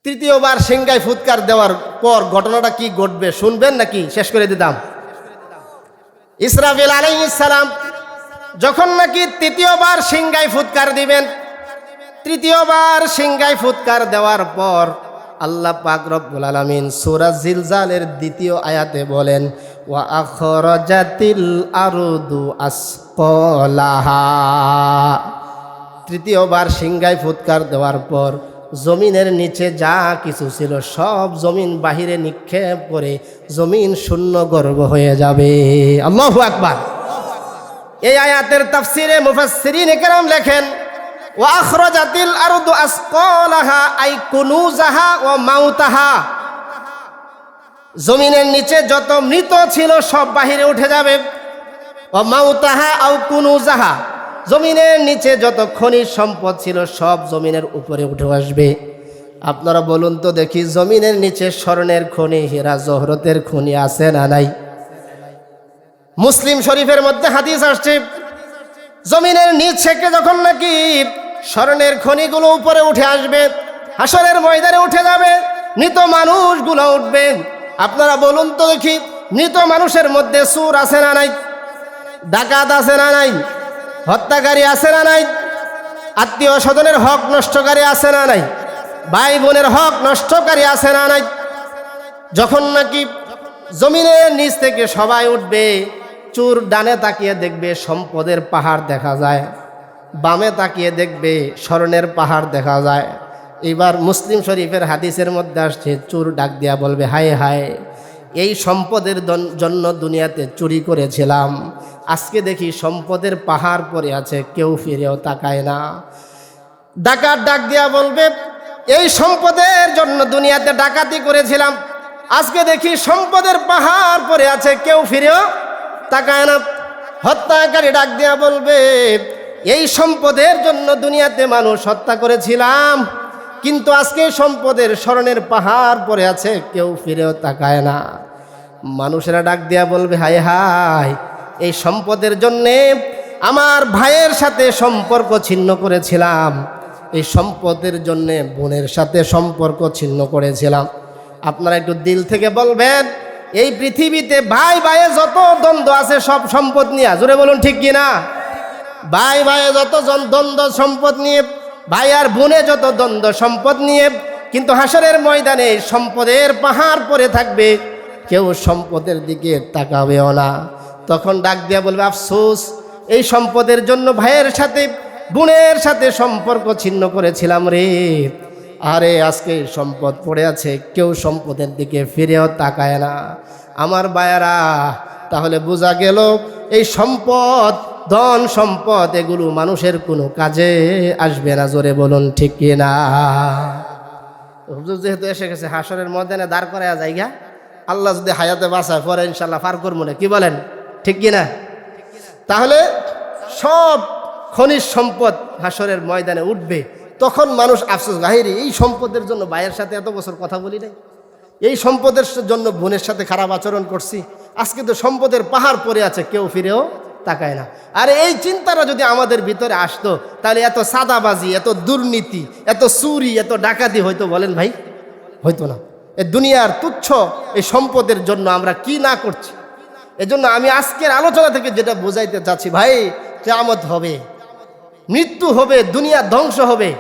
তৃতীয়বার সিংগায় ফুৎকার দেওয়ার পর ঘটনাটা কি ঘটবে শুনবেন নাকি শেষ করে দিতাম? ইসরাফিল আলাইহিস সালাম যখন নাকি তৃতীয়বার সিংগায় ফুৎকার দিবেন, তৃতীয়বার সিংগায় ফুৎকার দেওয়ার পর আল্লাহ পাক রব্বুল আলামিন সূরা জিলজালের 2য় আয়াতে বলেন, ওয়া আখরাজাতিল আরদু আসকালাহা। তৃতীয়বার সিংগায় ফুৎকার দেওয়ার পর জমিনের নিচে যা কিছু ছিল সব জমিন বাহিরে নিক্ষেপ করে জমিন শূন্য গর্ভ হয়ে যাবে। আল্লাহু আকবার। এই আয়াতের তাফসিরে মুফাসসিরিনে কেরাম লেখেন, ওয়া আখরাজাতিল আরদু আসকালাহা আই কুনুজাহা ওয়া মাউতাহা। জমিনের নিচে যত মৃত ছিল সব বাহিরে উঠে যাবে। ওয়া মাউতাহা আও কুনুজাহা, জমিনের নিচে যত খনিজ সম্পদ ছিল সব জমিনের উপরে উঠে আসবে। আপনারা বলুন তো দেখি, জমিনের নিচে স্বর্ণের খনি, হীরা জহরতের খনি আছে না নাই? মুসলিম শরীফের মধ্যে হাদিস আসছে, জমিনের নিচ থেকে যখন নাকি স্বর্ণের খনিগুলো উপরে উঠে আসবে, হাসরের ময়দানে উঠে যাবে, মৃত মানুষগুলো উঠবে। আপনারা বলুন তো দেখি, মৃত মানুষের মধ্যে চোর আছে না নাই? ডাকাত আছে না নাই? হত্যাকারী আছে না নাই? আত্মীয় স্বজনের হক নষ্টকারী আছে না নাই? ভাই বোনের হক নষ্টকারী আছে না নাই? যখন নাকি জমিনের নিচ থেকে সবাই উঠবে, চোর ডানে তাকিয়ে দেখবে সম্পদের পাহাড় দেখা যায়, বামে তাকিয়ে দেখবে স্বর্ণের পাহাড় দেখা যায়। এবার মুসলিম শরীফের হাদিসের মধ্যে আসছে, চোর ডাক দিয়া বলবে, হায় হায়, এই সম্পদের জন্য দুনিয়াতে চুরি করেছিলাম, আজকে দেখি সম্পদের পাহাড় পড়ে আছে, কেউ ফিরেও তাকায় না। ডাকাত ডাক দিয়া বলবে, এই সম্পদের জন্য দুনিয়াতে ডাকাতি করেছিলাম, আজকে দেখি সম্পদের পাহাড় পড়ে আছে, কেউ ফিরেও তাকায় না। হত্যাকারী ডাক দিয়া বলবে, এই সম্পদের জন্য দুনিয়াতে মানুষ হত্যা করেছিলাম, কিন্তু আজকে সম্পদের স্মরণের পাহাড় পড়ে আছে, কেউ ফিরেও তাকায় না। মানুষেরা ডাক দিয়া বলবে, হায় হায়, এই সম্পদের জন্যে আমার ভাইয়ের সাথে সম্পর্ক ছিন্ন করেছিলাম, এই সম্পদের জন্যে বোনের সাথে সম্পর্ক ছিন্ন করেছিলাম। আপনারা একটু দিল থেকে বলবেন, এই পৃথিবীতে ভাই ভাইয়ে যত দ্বন্দ্ব আছে সব সম্পদ নিয়ে, জোরে বলুন ঠিক কিনা? ভাই ভাইয়ে যত দ্বন্দ্ব সম্পদ নিয়ে, ভাই আর বোনে যত দ্বন্দ্ব সম্পদ নিয়ে, কিন্তু হাসরের ময়দানে সম্পদের পাহাড় পড়ে থাকবে, কেউ সম্পদের দিকে তাকাবেও না। তখন ডাক দিয়া বলবে, আফসোস, এই সম্পদের জন্য ভাইয়ের সাথে বোনের সাথে সম্পর্ক ছিন্ন করেছিলাম রে। আরে আজকে সম্পদ পড়ে আছে, কেউ সম্পদের দিকে ফিরেও তাকায় না। আমার ভাইয়ারা, তাহলে বোঝা গেল এই সম্পদ, ধন সম্পদ, এগুলো মানুষের কোনো কাজে আসবে না। জোরে বলুন ঠিক কিনা? হুজুর যেহেতু এসে গেছে, হাসরের ময়দানে দাঁড় করায়া জায়গা, আল্লাহ যদি হায়াতে বাঁচায় পরে ইনশাল্লাহ পার করবো না, কি বলেন ঠিক কিনা? তাহলে সব খনিজ সম্পদ হাসরের ময়দানে উঠবে, তখন মানুষ আফসোস, গাহিরি, এই সম্পদের জন্য ভাইয়ের সাথে এত বছর কথা বলি নাই, এই সম্পদের জন্য বোনের সাথে খারাপ আচরণ করছি, আজকে তো সম্পদের পাহাড় পড়ে আছে, কেউ ফিরেও তাকায় না। আর এই চিন্তাটা যদি আমাদের ভিতরে আসতো, তাহলে এত সাদাবাজি, এত দুর্নীতি, এত চুরি, এত ডাকাতি হয়তো, বলেন ভাই? হয়তো না। এই দুনিয়ার তুচ্ছ এই সম্পদের জন্য আমরা কি না করছি। এজন্য আমি আজকের আলোচনা থেকে যেটা বোঝাইতে চাচ্ছি, ভাই, কিয়ামত হবে, মৃত্যু হবে, দুনিয়া ধ্বংস হবে,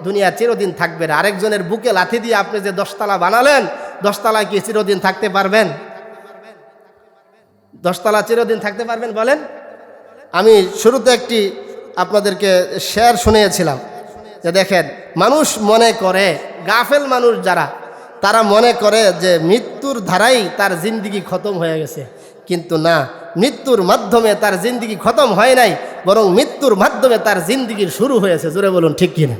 দুনিয়া চিরদিন থাকবে না। আরেকজনের বুকে লাথি দিয়ে আপনি যে 10 তলা বানালেন, 10 তলায় কি চিরদিন থাকতে পারবেন? 10 তলা চিরদিন থাকতে পারবেন বলেন? আমি শুরুতে একটি আপনাদেরকে শের শুনিয়েছিলাম যে দেখেন, মানুষ মনে করে, গাফেল মানুষ যারা, তারা মনে করে যে মৃত্যুর ধারাই তার জিন্দিগি খতম হয়ে গেছে। কিন্তু না, মৃত্যুর মাধ্যমে তার জিন্দিগি খতম হয় নাই, বরং মৃত্যুর মাধ্যমে তার জিন্দিগির শুরু হয়েছে। জোরে বলুন ঠিক কিনা?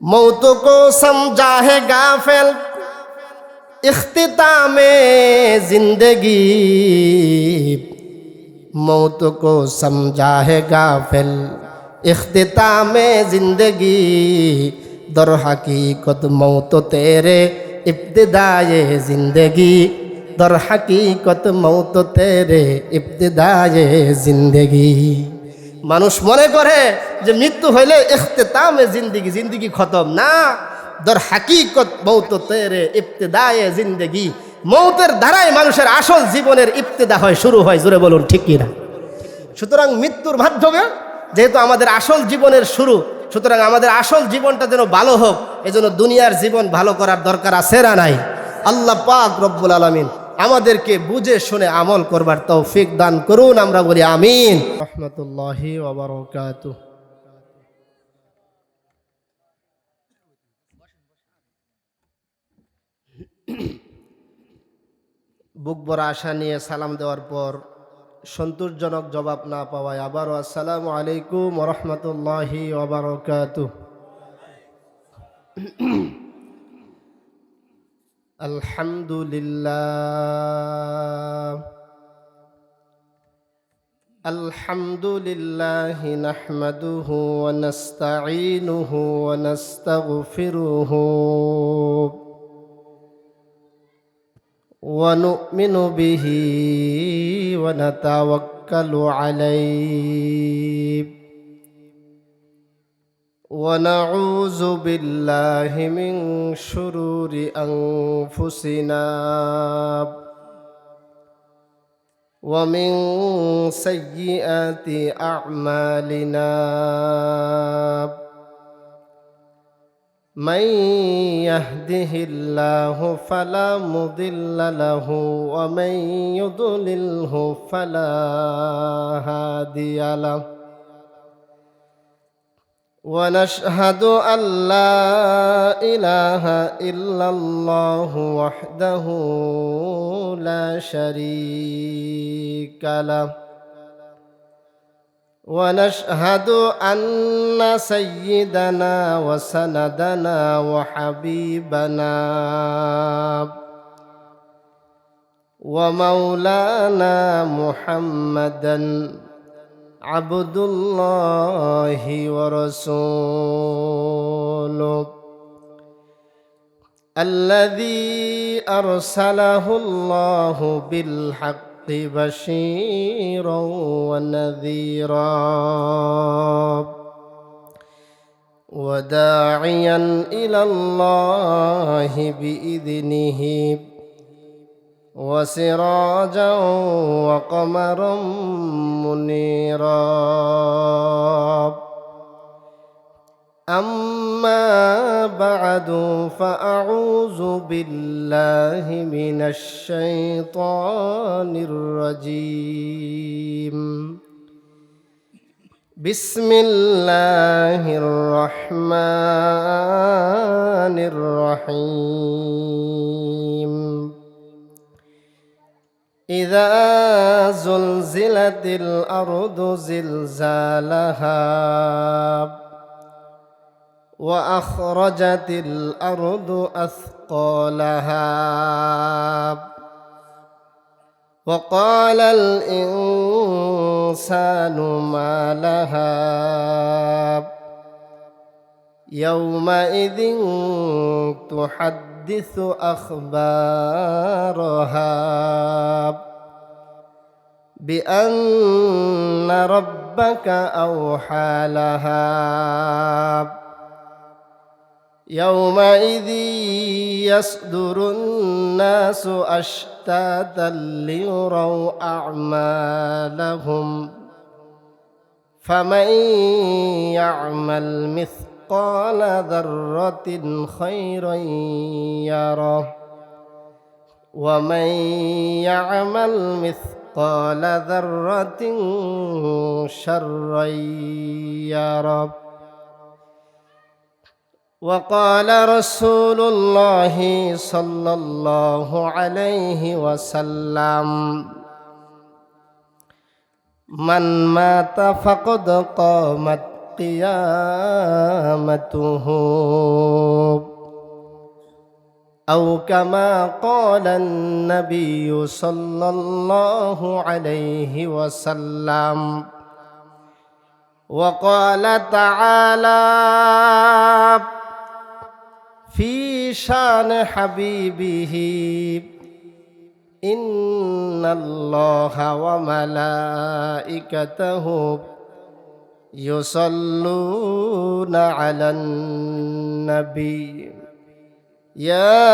মৌত কো সমঝা হে গাফেল ইখতিতামে জিন্দগি, मौत को समझा है गाफिल इख्तितामे जिंदगी, दर हकीकत मौत तेरे इब्तिदाए जिंदगी, दर हकीकत मौत तेरे इब्तिदाए जिंदगी। মানুষ মনে করে যে মৃত্যু হইলে ইখতিতামে জিন্দেগি, জিন্দেগি খতম। না, দর হাকিকত মৌত তেরে ইবতিদায়ে জিন্দেগি, মৌতের দ্বারাই মানুষের আসল জীবনের ইবতিদা হয়, শুরু হয়। জোরে বলুন ঠিক কিনা? সুতরাং মৃত্যুর মাধ্যমে যেহেতু আমাদের আসল জীবনের শুরু, সুতরাং আমাদের আসল জীবনটা যেন ভালো হোক, এজন্য দুনিয়ার জীবন ভালো করার দরকার আছে না নাই? আল্লাহ পাক রব্বুল আলামিন আমাদেরকে বুঝে শুনে আমল করবার তৌফিক দান করুন। আমরা বলি আমিন। রাহমাতুল্লাহি ওয়া বারাকাতুহু। বুক ভরা আশা নিয়ে সালাম দেওয়ার পর সন্তোষজনক জবাব না পাওয়ায় আবারও আসসালামু আলাইকুম ওয়া রাহমাতুল্লাহি ওয়া বারাকাতুহু। আলহামদুলিল্লাহ আলহামদুলিল্লাহি নাহমাদুহু ওয়া নাস্তাঈনুহু ওয়া নাস্তাগফিরুহু ওয়া নু'মিনু বিহি ওয়া নাতাওয়াক্কালু আলাইহি ওয়া নাউযু বিল্লাহি মিন শুরুরি আনফুসিনা ওয়া মিন সাইয়্যিআতি আ'মালিনা, মান ইয়াহদিহিল্লাহু ফালা মুদিল্লা লাহু ওয়া মান ইউদ্লিলহু ফালা হাদিয়া লাহু। ওয়া নাশহাদু আল্লা ইলাহা ইল্লাল্লাহু ওয়াহদাহু লা শারীকা লাহু, ওয়া নাশহাদু আন্না সাইয়্যিদানা ওয়া সানাদানা ওয়া হাবিবানা ওয়া মাওলানা মুহাম্মাদান আবদুল্লাহি ওয়া রাসূলুহু আল্লাযী আরসালাহুল্লাহু বিল হাক্কি বাশীরাও ওয়া নাযীরা ওয়া দাঈয়ান ইলাল্লাহি বিইذনিহি وسراجا وقمرا منيرا. أما بعد فأعوذ بالله من الشيطان الرجيم. بسم الله الرحمن الرحيم. إذا زلزلت الأرض زلزالها وأخرجت الأرض أثقالها وقال الإنسان ما لها يومئذ تحدث أخبارها بأن ربك أوحى لها يومئذ يصدر الناس أشتاتا ليروا أعمالهم فمن يعمل مثقال ذرة خيرا يره ومن يعمل مثقال ذرة شرا يره. وقال رسول الله صلى الله عليه وسلم من مات فقد قامت قيامته أو كما قال النبي صلى الله عليه وسلم. وقال تعالى في شان حبيبه إن الله وملائكته يصلون على النبي يا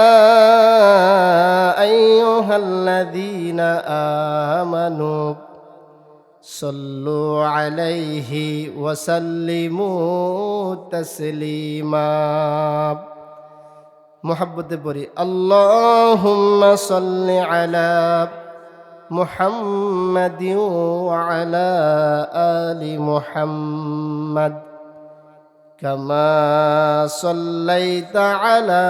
أيها الذين آمنوا صلوا عليه وسلموا تسليما. محبت بری اللهم صل على محمد وعلى آل محمد كما صليت على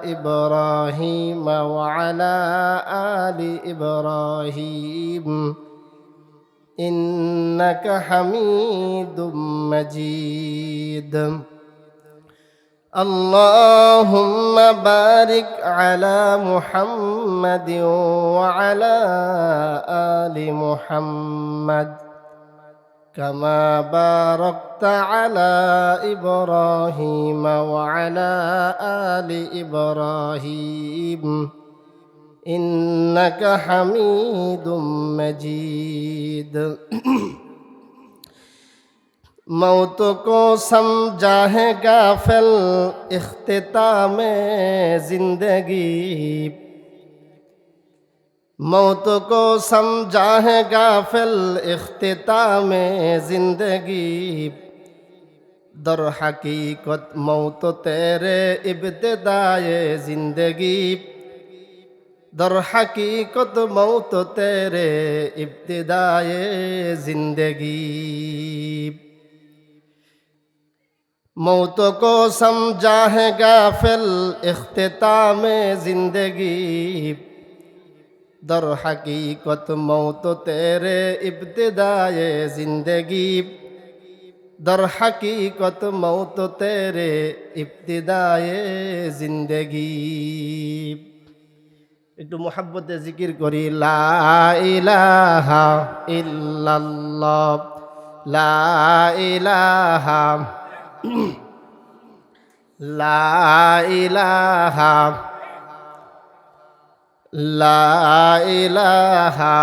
إبراهيم وعلى آل إبراهيم إنك حميد مجيد. اللهم بارك على محمد وعلى آل محمد كما باركت على إبراهيم وعلى آل إبراهيم إنك حميد مجيد. मौत को समझा है गाफिल इख्तिताम जिंदगी मौत को समझा है गाफिल इख्तिताम जिंदगी दर हकीकत मौत तेरे इब्तिदाए जिंदगी दर हकीकत मौत तेरे इब्तिदाए जिंदगी मौत को समझा है गाफिल इख्तिताम जिंदगी दर हकीकत मौत तेरे इब्तिदाए जिंदगी दर हकीकत मौत तेरे इब्तिदाए जिंदगी। একটু মোহাব্বতে জিকির করি লা ইলাহা ইল্লাল্লাহ লা ইলাহা লা ইলাহা লা ইলাহা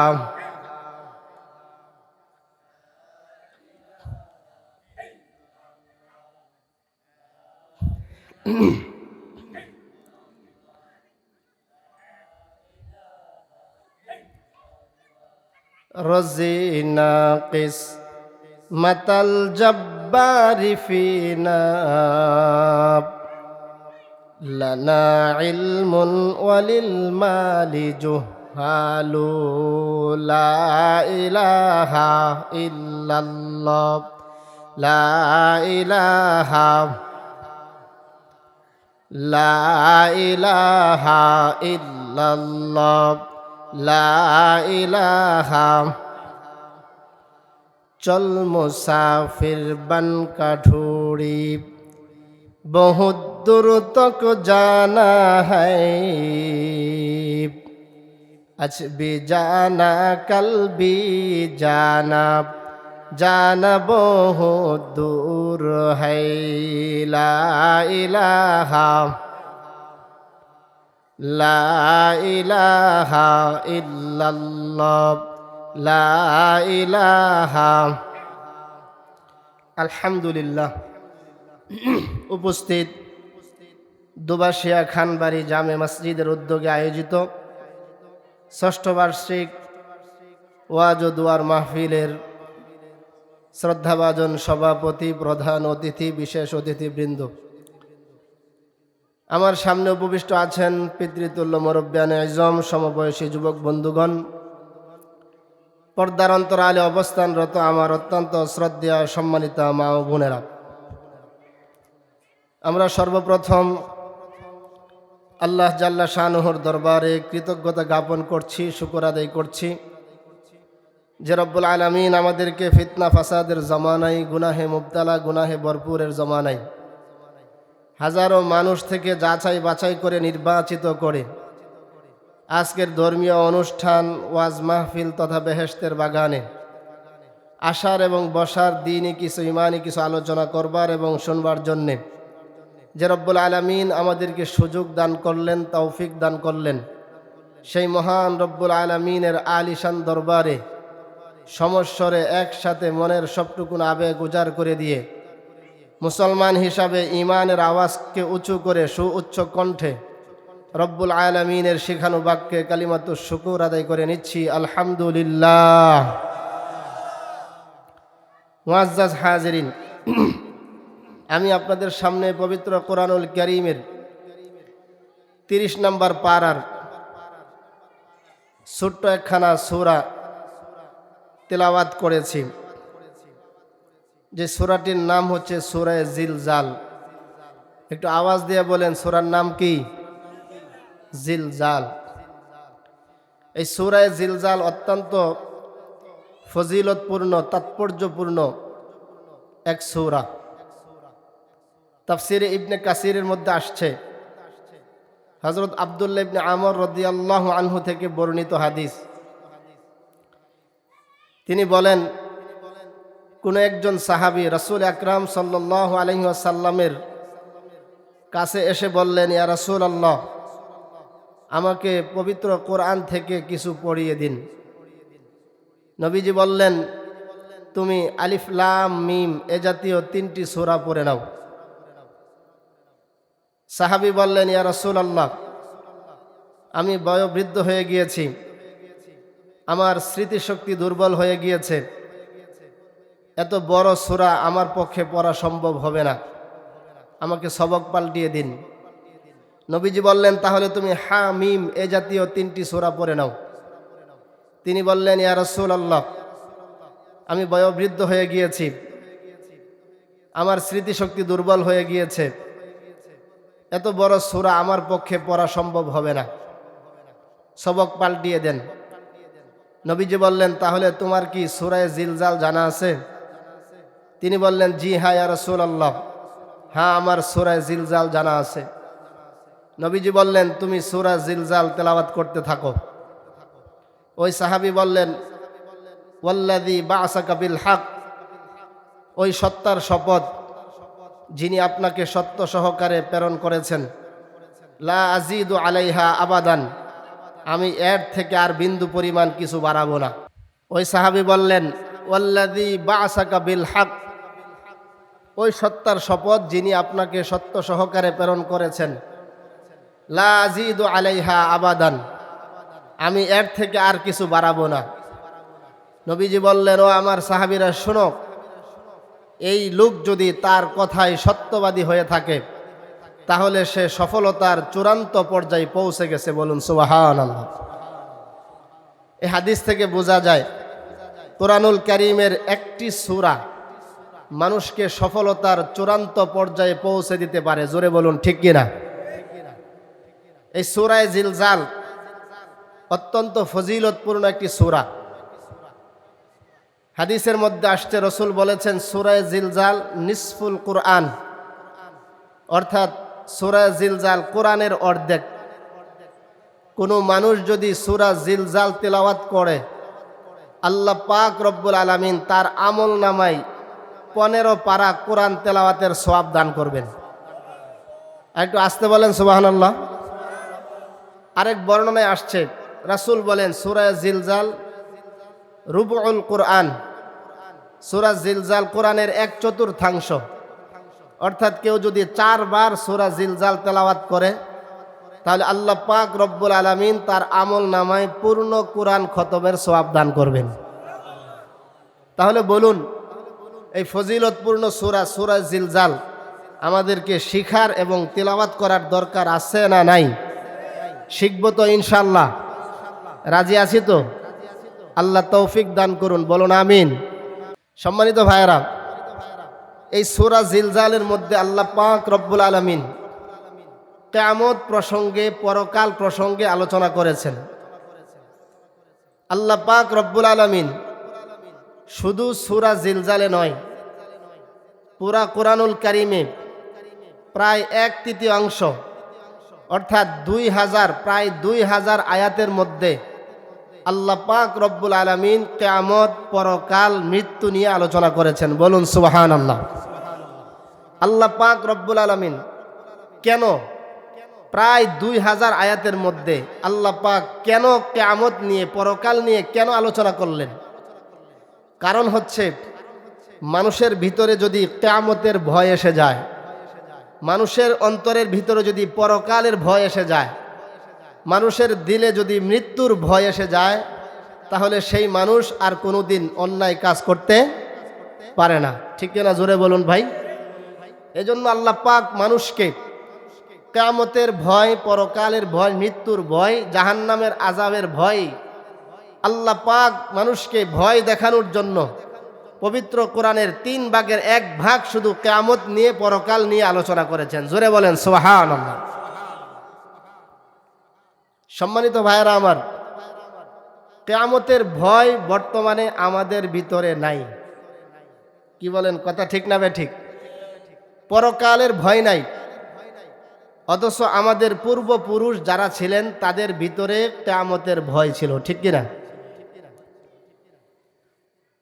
رزقنا قسمة الجبار فينا لنا علم وللمال جهال لا إله إلا الله لا إله لا إله إلا الله لا إله चल मुसाफिर बन का ढूंढी बहुत दूर तक जाना है आज भी जाना कल भी जाना जाना बहुत दूर है ला इलाहा لا إله إلا الله লা ইলাহা। আলহামদুলিল্লাহ। উপস্থিত দুবাশিয়া খানবাড়ি জামে মসজিদের উদ্যোগে আয়োজিত ষষ্ঠ বার্ষিক ওয়াজ ও দুয়ার মাহফিলের শ্রদ্ধাভাজন সভাপতি, প্রধান অতিথি, বিশেষ অতিথিবৃন্দ, আমার সামনে উপবিষ্ট আছেন পিতৃতুল্য মুরব্বিয়ানে আজম, সমবয়সী যুবক বন্ধুগণ, পর্দার অন্তরালে অবস্থানরত আমার অত্যন্ত শ্রদ্ধেয় সম্মানিত মা ও বোনেরা, আমরা সর্বপ্রথম আল্লাহ জাল্লা শানুহুর দরবারে কৃতজ্ঞতা জ্ঞাপন করছি, শুকর আদায় করছি যে রব্বুল আলামিন আমাদেরকে ফিতনা ফাসাদের জমানায়, গুনাহে মুবতালা, গুনাহে ভরপুরের জমানায় হাজারো মানুষ থেকে যাচাই বাছাই করে নির্বাচিত করে আজকের ধর্মীয় অনুষ্ঠান, ওয়াজ মাহফিল তথা বেহেশতের বাগানে আসার এবং বসার, দিনই কিছু ইমানি কিছু আলোচনা করবার এবং শুনবার জন্যে যে রব্বুল আলামিন আমাদেরকে সুযোগ দান করলেন, তৌফিক দান করলেন, সেই মহান রব্বুল আলামিনের আলিশান দরবারে সমস্বরে একসাথে মনের সবটুকুন আবেগ উজাড় করে দিয়ে মুসলমান হিসাবে ইমানের আওয়াজকে উঁচু করে সুউচ্চ কণ্ঠে রব্বুল আলামিনের শিখানো বাক্যে কালিমাতুশ শুকুর আদায় করে নিচ্ছি আলহামদুলিল্লাহ। মুআজ্জাজ হাজিরিন, আমি আপনাদের সামনে পবিত্র কোরআনুল কারীমের 30 নম্বর পারার ছোট্ট একখানা সূরা তেলাওয়াত করেছি, যে সূরাটির নাম হচ্ছে সূরা জিলজাল। একটু আওয়াজ দিয়ে বলেন সূরার নাম কি? জিলজাল। এই সূরা জিলজাল অত্যন্ত ফজিলতপূর্ণ, তাৎপর্যপূর্ণ এক সূরা। তাফসিরে ইবনে কাসিরের মধ্যে আসছে, হযরত আব্দুল্লাহ ইবনে আমর রাদিয়াল্লাহু আনহু থেকে বর্ণিত হাদিস, তিনি বলেন কোন একজন সাহাবী রাসূল আকরাম সাল্লাল্লাহু আলাইহি ওয়াসাল্লামের কাছে এসে বললেন, ইয়া রাসূলুল্লাহ, আমাকে পবিত্র কোরআন থেকে কিছু পড়িয়ে দিন। নবীজি বললেন, তুমি আলিফ লাম মিম এ জাতীয় 3টি সূরা পড়ে নাও। সাহাবী বললেন, ইয়া রাসূলুল্লাহ, আমি বয়োবৃদ্ধ হয়ে গিয়েছি, আমার স্মৃতিশক্তি দুর্বল হয়ে গিয়েছে, এত বড় সূরা আমার পক্ষে পড়া সম্ভব হবে না, আমাকে সবক পাল্টিয়ে দিন। নবীজি বললেন, তাহলে তুমি হা মিম এ জাতীয় 3টি সূরা পড়ে নাও। তিনি বললেন, ইয়া রাসূলুল্লাহ, আমি বয়োবৃদ্ধ হয়ে গিয়েছি, আমার স্মৃতিশক্তি দুর্বল হয়ে গিয়েছে, এত বড় সূরা আমার পক্ষে পড়া সম্ভব হবে না, সবক পাল্টিয়ে দেন। নবীজি বললেন, তাহলে তোমার কি সূরা জিলজাল জানা আছে? তিনি বললেন, জি হ্যাঁ ইয়া রাসূলুল্লাহ, হ্যাঁ আমার সূরা জিলজাল জানা আছে। নবীজি বললেন, তুমি সূরা জিলজাল তেলাওয়াত করতে থাকো। ওই সাহাবী বললেন, ওয়াল্লাযী বা'সাকা বিল হক, ওই সত্তার শপথ যিনি আপনাকে সত্য সহকারে প্রেরণ করেছেন, লা আযীদু আলাইহা আবাদান, আমি এর থেকে আর বিন্দু পরিমাণ কিছু বাড়াবো না। ওই সাহাবী বললেন, ওয়াল্লাযী বা'সাকা বিল হক, ওই সত্তার শপথ যিনি আপনাকে সত্য সহকারে প্রেরণ করেছেন, লা আযীদু আলাইহা আবাদান, আমি এর থেকে আর কিছু বাড়াবো না। নবীজি বললেন, ও আমার সাহাবীরা শোনো, এই লোক যদি তার কথায় সত্যবাদী হয়ে থাকে তাহলে সে সফলতার চূড়ান্ত পর্যায়ে পৌঁছে গেছে। বলুন সুবহানাল্লাহ। এই হাদিস থেকে বোঝা যায় কোরআনুল কারীমের একটি সূরা মানুষকে সফলতার চূড়ান্ত পর্যায়ে পৌঁছে দিতে পারে। জোরে বলুন ঠিক কিনা? এই সূরা জিলজাল অত্যন্ত ফজিলতপূর্ণ একটি সূরা। হাদিসের মধ্যে আসছে, রাসূল বলেছেন, সূরা জিলজাল নিসফুল কুরআন, অর্থাৎ সূরা জিলজাল কোরআনের অর্ধেক। কোনো মানুষ যদি সূরা জিলজাল তেলাওয়াত করে, আল্লাহ পাক রব্বুল আলামিন তার আমল নামায় 15 পারা কোরআন তেলাওয়াতের সওয়াব দান করবেন। একটু আস্তে বলেন সুবহানাল্লাহ। আরেক বর্ণনায় আসছে, রাসূল বলেন, সূরা জিলজাল রুবুল কোরআন, সূরা জিলজাল কোরআনের 1/4, অর্থাৎ কেউ যদি 4 বার সূরা জিলজাল তেলাওয়াত করে তাহলে আল্লাহ পাক রব্বুল আলামিন তার আমল নামায় পূর্ণ কোরআন খতমের সওয়াব দান করবেন। তাহলে বলুন, এই ফজিলতপূর্ণ সূরা জিলজাল আমাদেরকে শিখার এবং তেলাওয়াত করার দরকার আছে না নাই? শিখব তো ইনশাআল্লাহ? রাজি আছি তো? আল্লাহ তৌফিক দান করুন, বলুন আমিন। সম্মানিত ভাইয়েরা, এই সূরা জিলজালের মধ্যে আল্লাহ পাক রব্বুল আলামিন কিয়ামত প্রসঙ্গে, পরকাল প্রসঙ্গে আলোচনা করেছেন। আল্লাহ পাক রব্বুল আলামিন শুধু সূরা জিলজালে নয়, পুরা কোরআনুল কারীমে প্রায় 1/3 অর্থাৎ 2000, প্রায় 2000 আয়াতের মধ্যে আল্লাহ পাক রব্বুল আলামিন কিয়ামত, পরকাল, মৃত্যু নিয়ে আলোচনা করেছেন। বলুন সুবহানাল্লাহ। আল্লাহ পাক রব্বুল আলামিন কেন প্রায় 2000 আয়াতের মধ্যে আল্লাহ পাক কেন কিয়ামত নিয়ে, পরকাল নিয়ে কেন আলোচনা করলেন? কারণ হচ্ছে, মানুষের ভিতরে যদি কিয়ামতের ভয় এসে যায়, মানুষের অন্তরের ভিতরে যদি পরকালের ভয় এসে যায়, মানুষের দিলে যদি মৃত্যুর ভয় এসে যায়, তাহলে সেই মানুষ আর কোনোদিন অন্যায় কাজ করতে পারে না। ঠিক না? জোরে বলুন ভাই। এজন্য আল্লাহ পাক মানুষকে কিয়ামতের ভয়, পরকালের ভয়, মৃত্যুর ভয়, জাহান্নামের আযাবের ভয় আল্লাহ পাক মানুষকে ভয় দেখানোর জন্য পবিত্র কোরআনের 3 ভাগের 1 ভাগ শুধু কিয়ামত নিয়ে, পরকাল নিয়ে আলোচনা করেছেন। জোরে বলেন সুবহানাল্লাহ। সম্মানিত ভাইয়েরা আমার, কিয়ামতের ভয় বর্তমানে আমাদের ভিতরে নাই। কি বলেন, কথা ঠিক না বেঠিক? পরকালের ভয় নাই, অথচ আমাদের পূর্বপুরুষ যারা ছিলেন তাদের ভিতরে কিয়ামতের ভয় ছিল। ঠিক কিনা?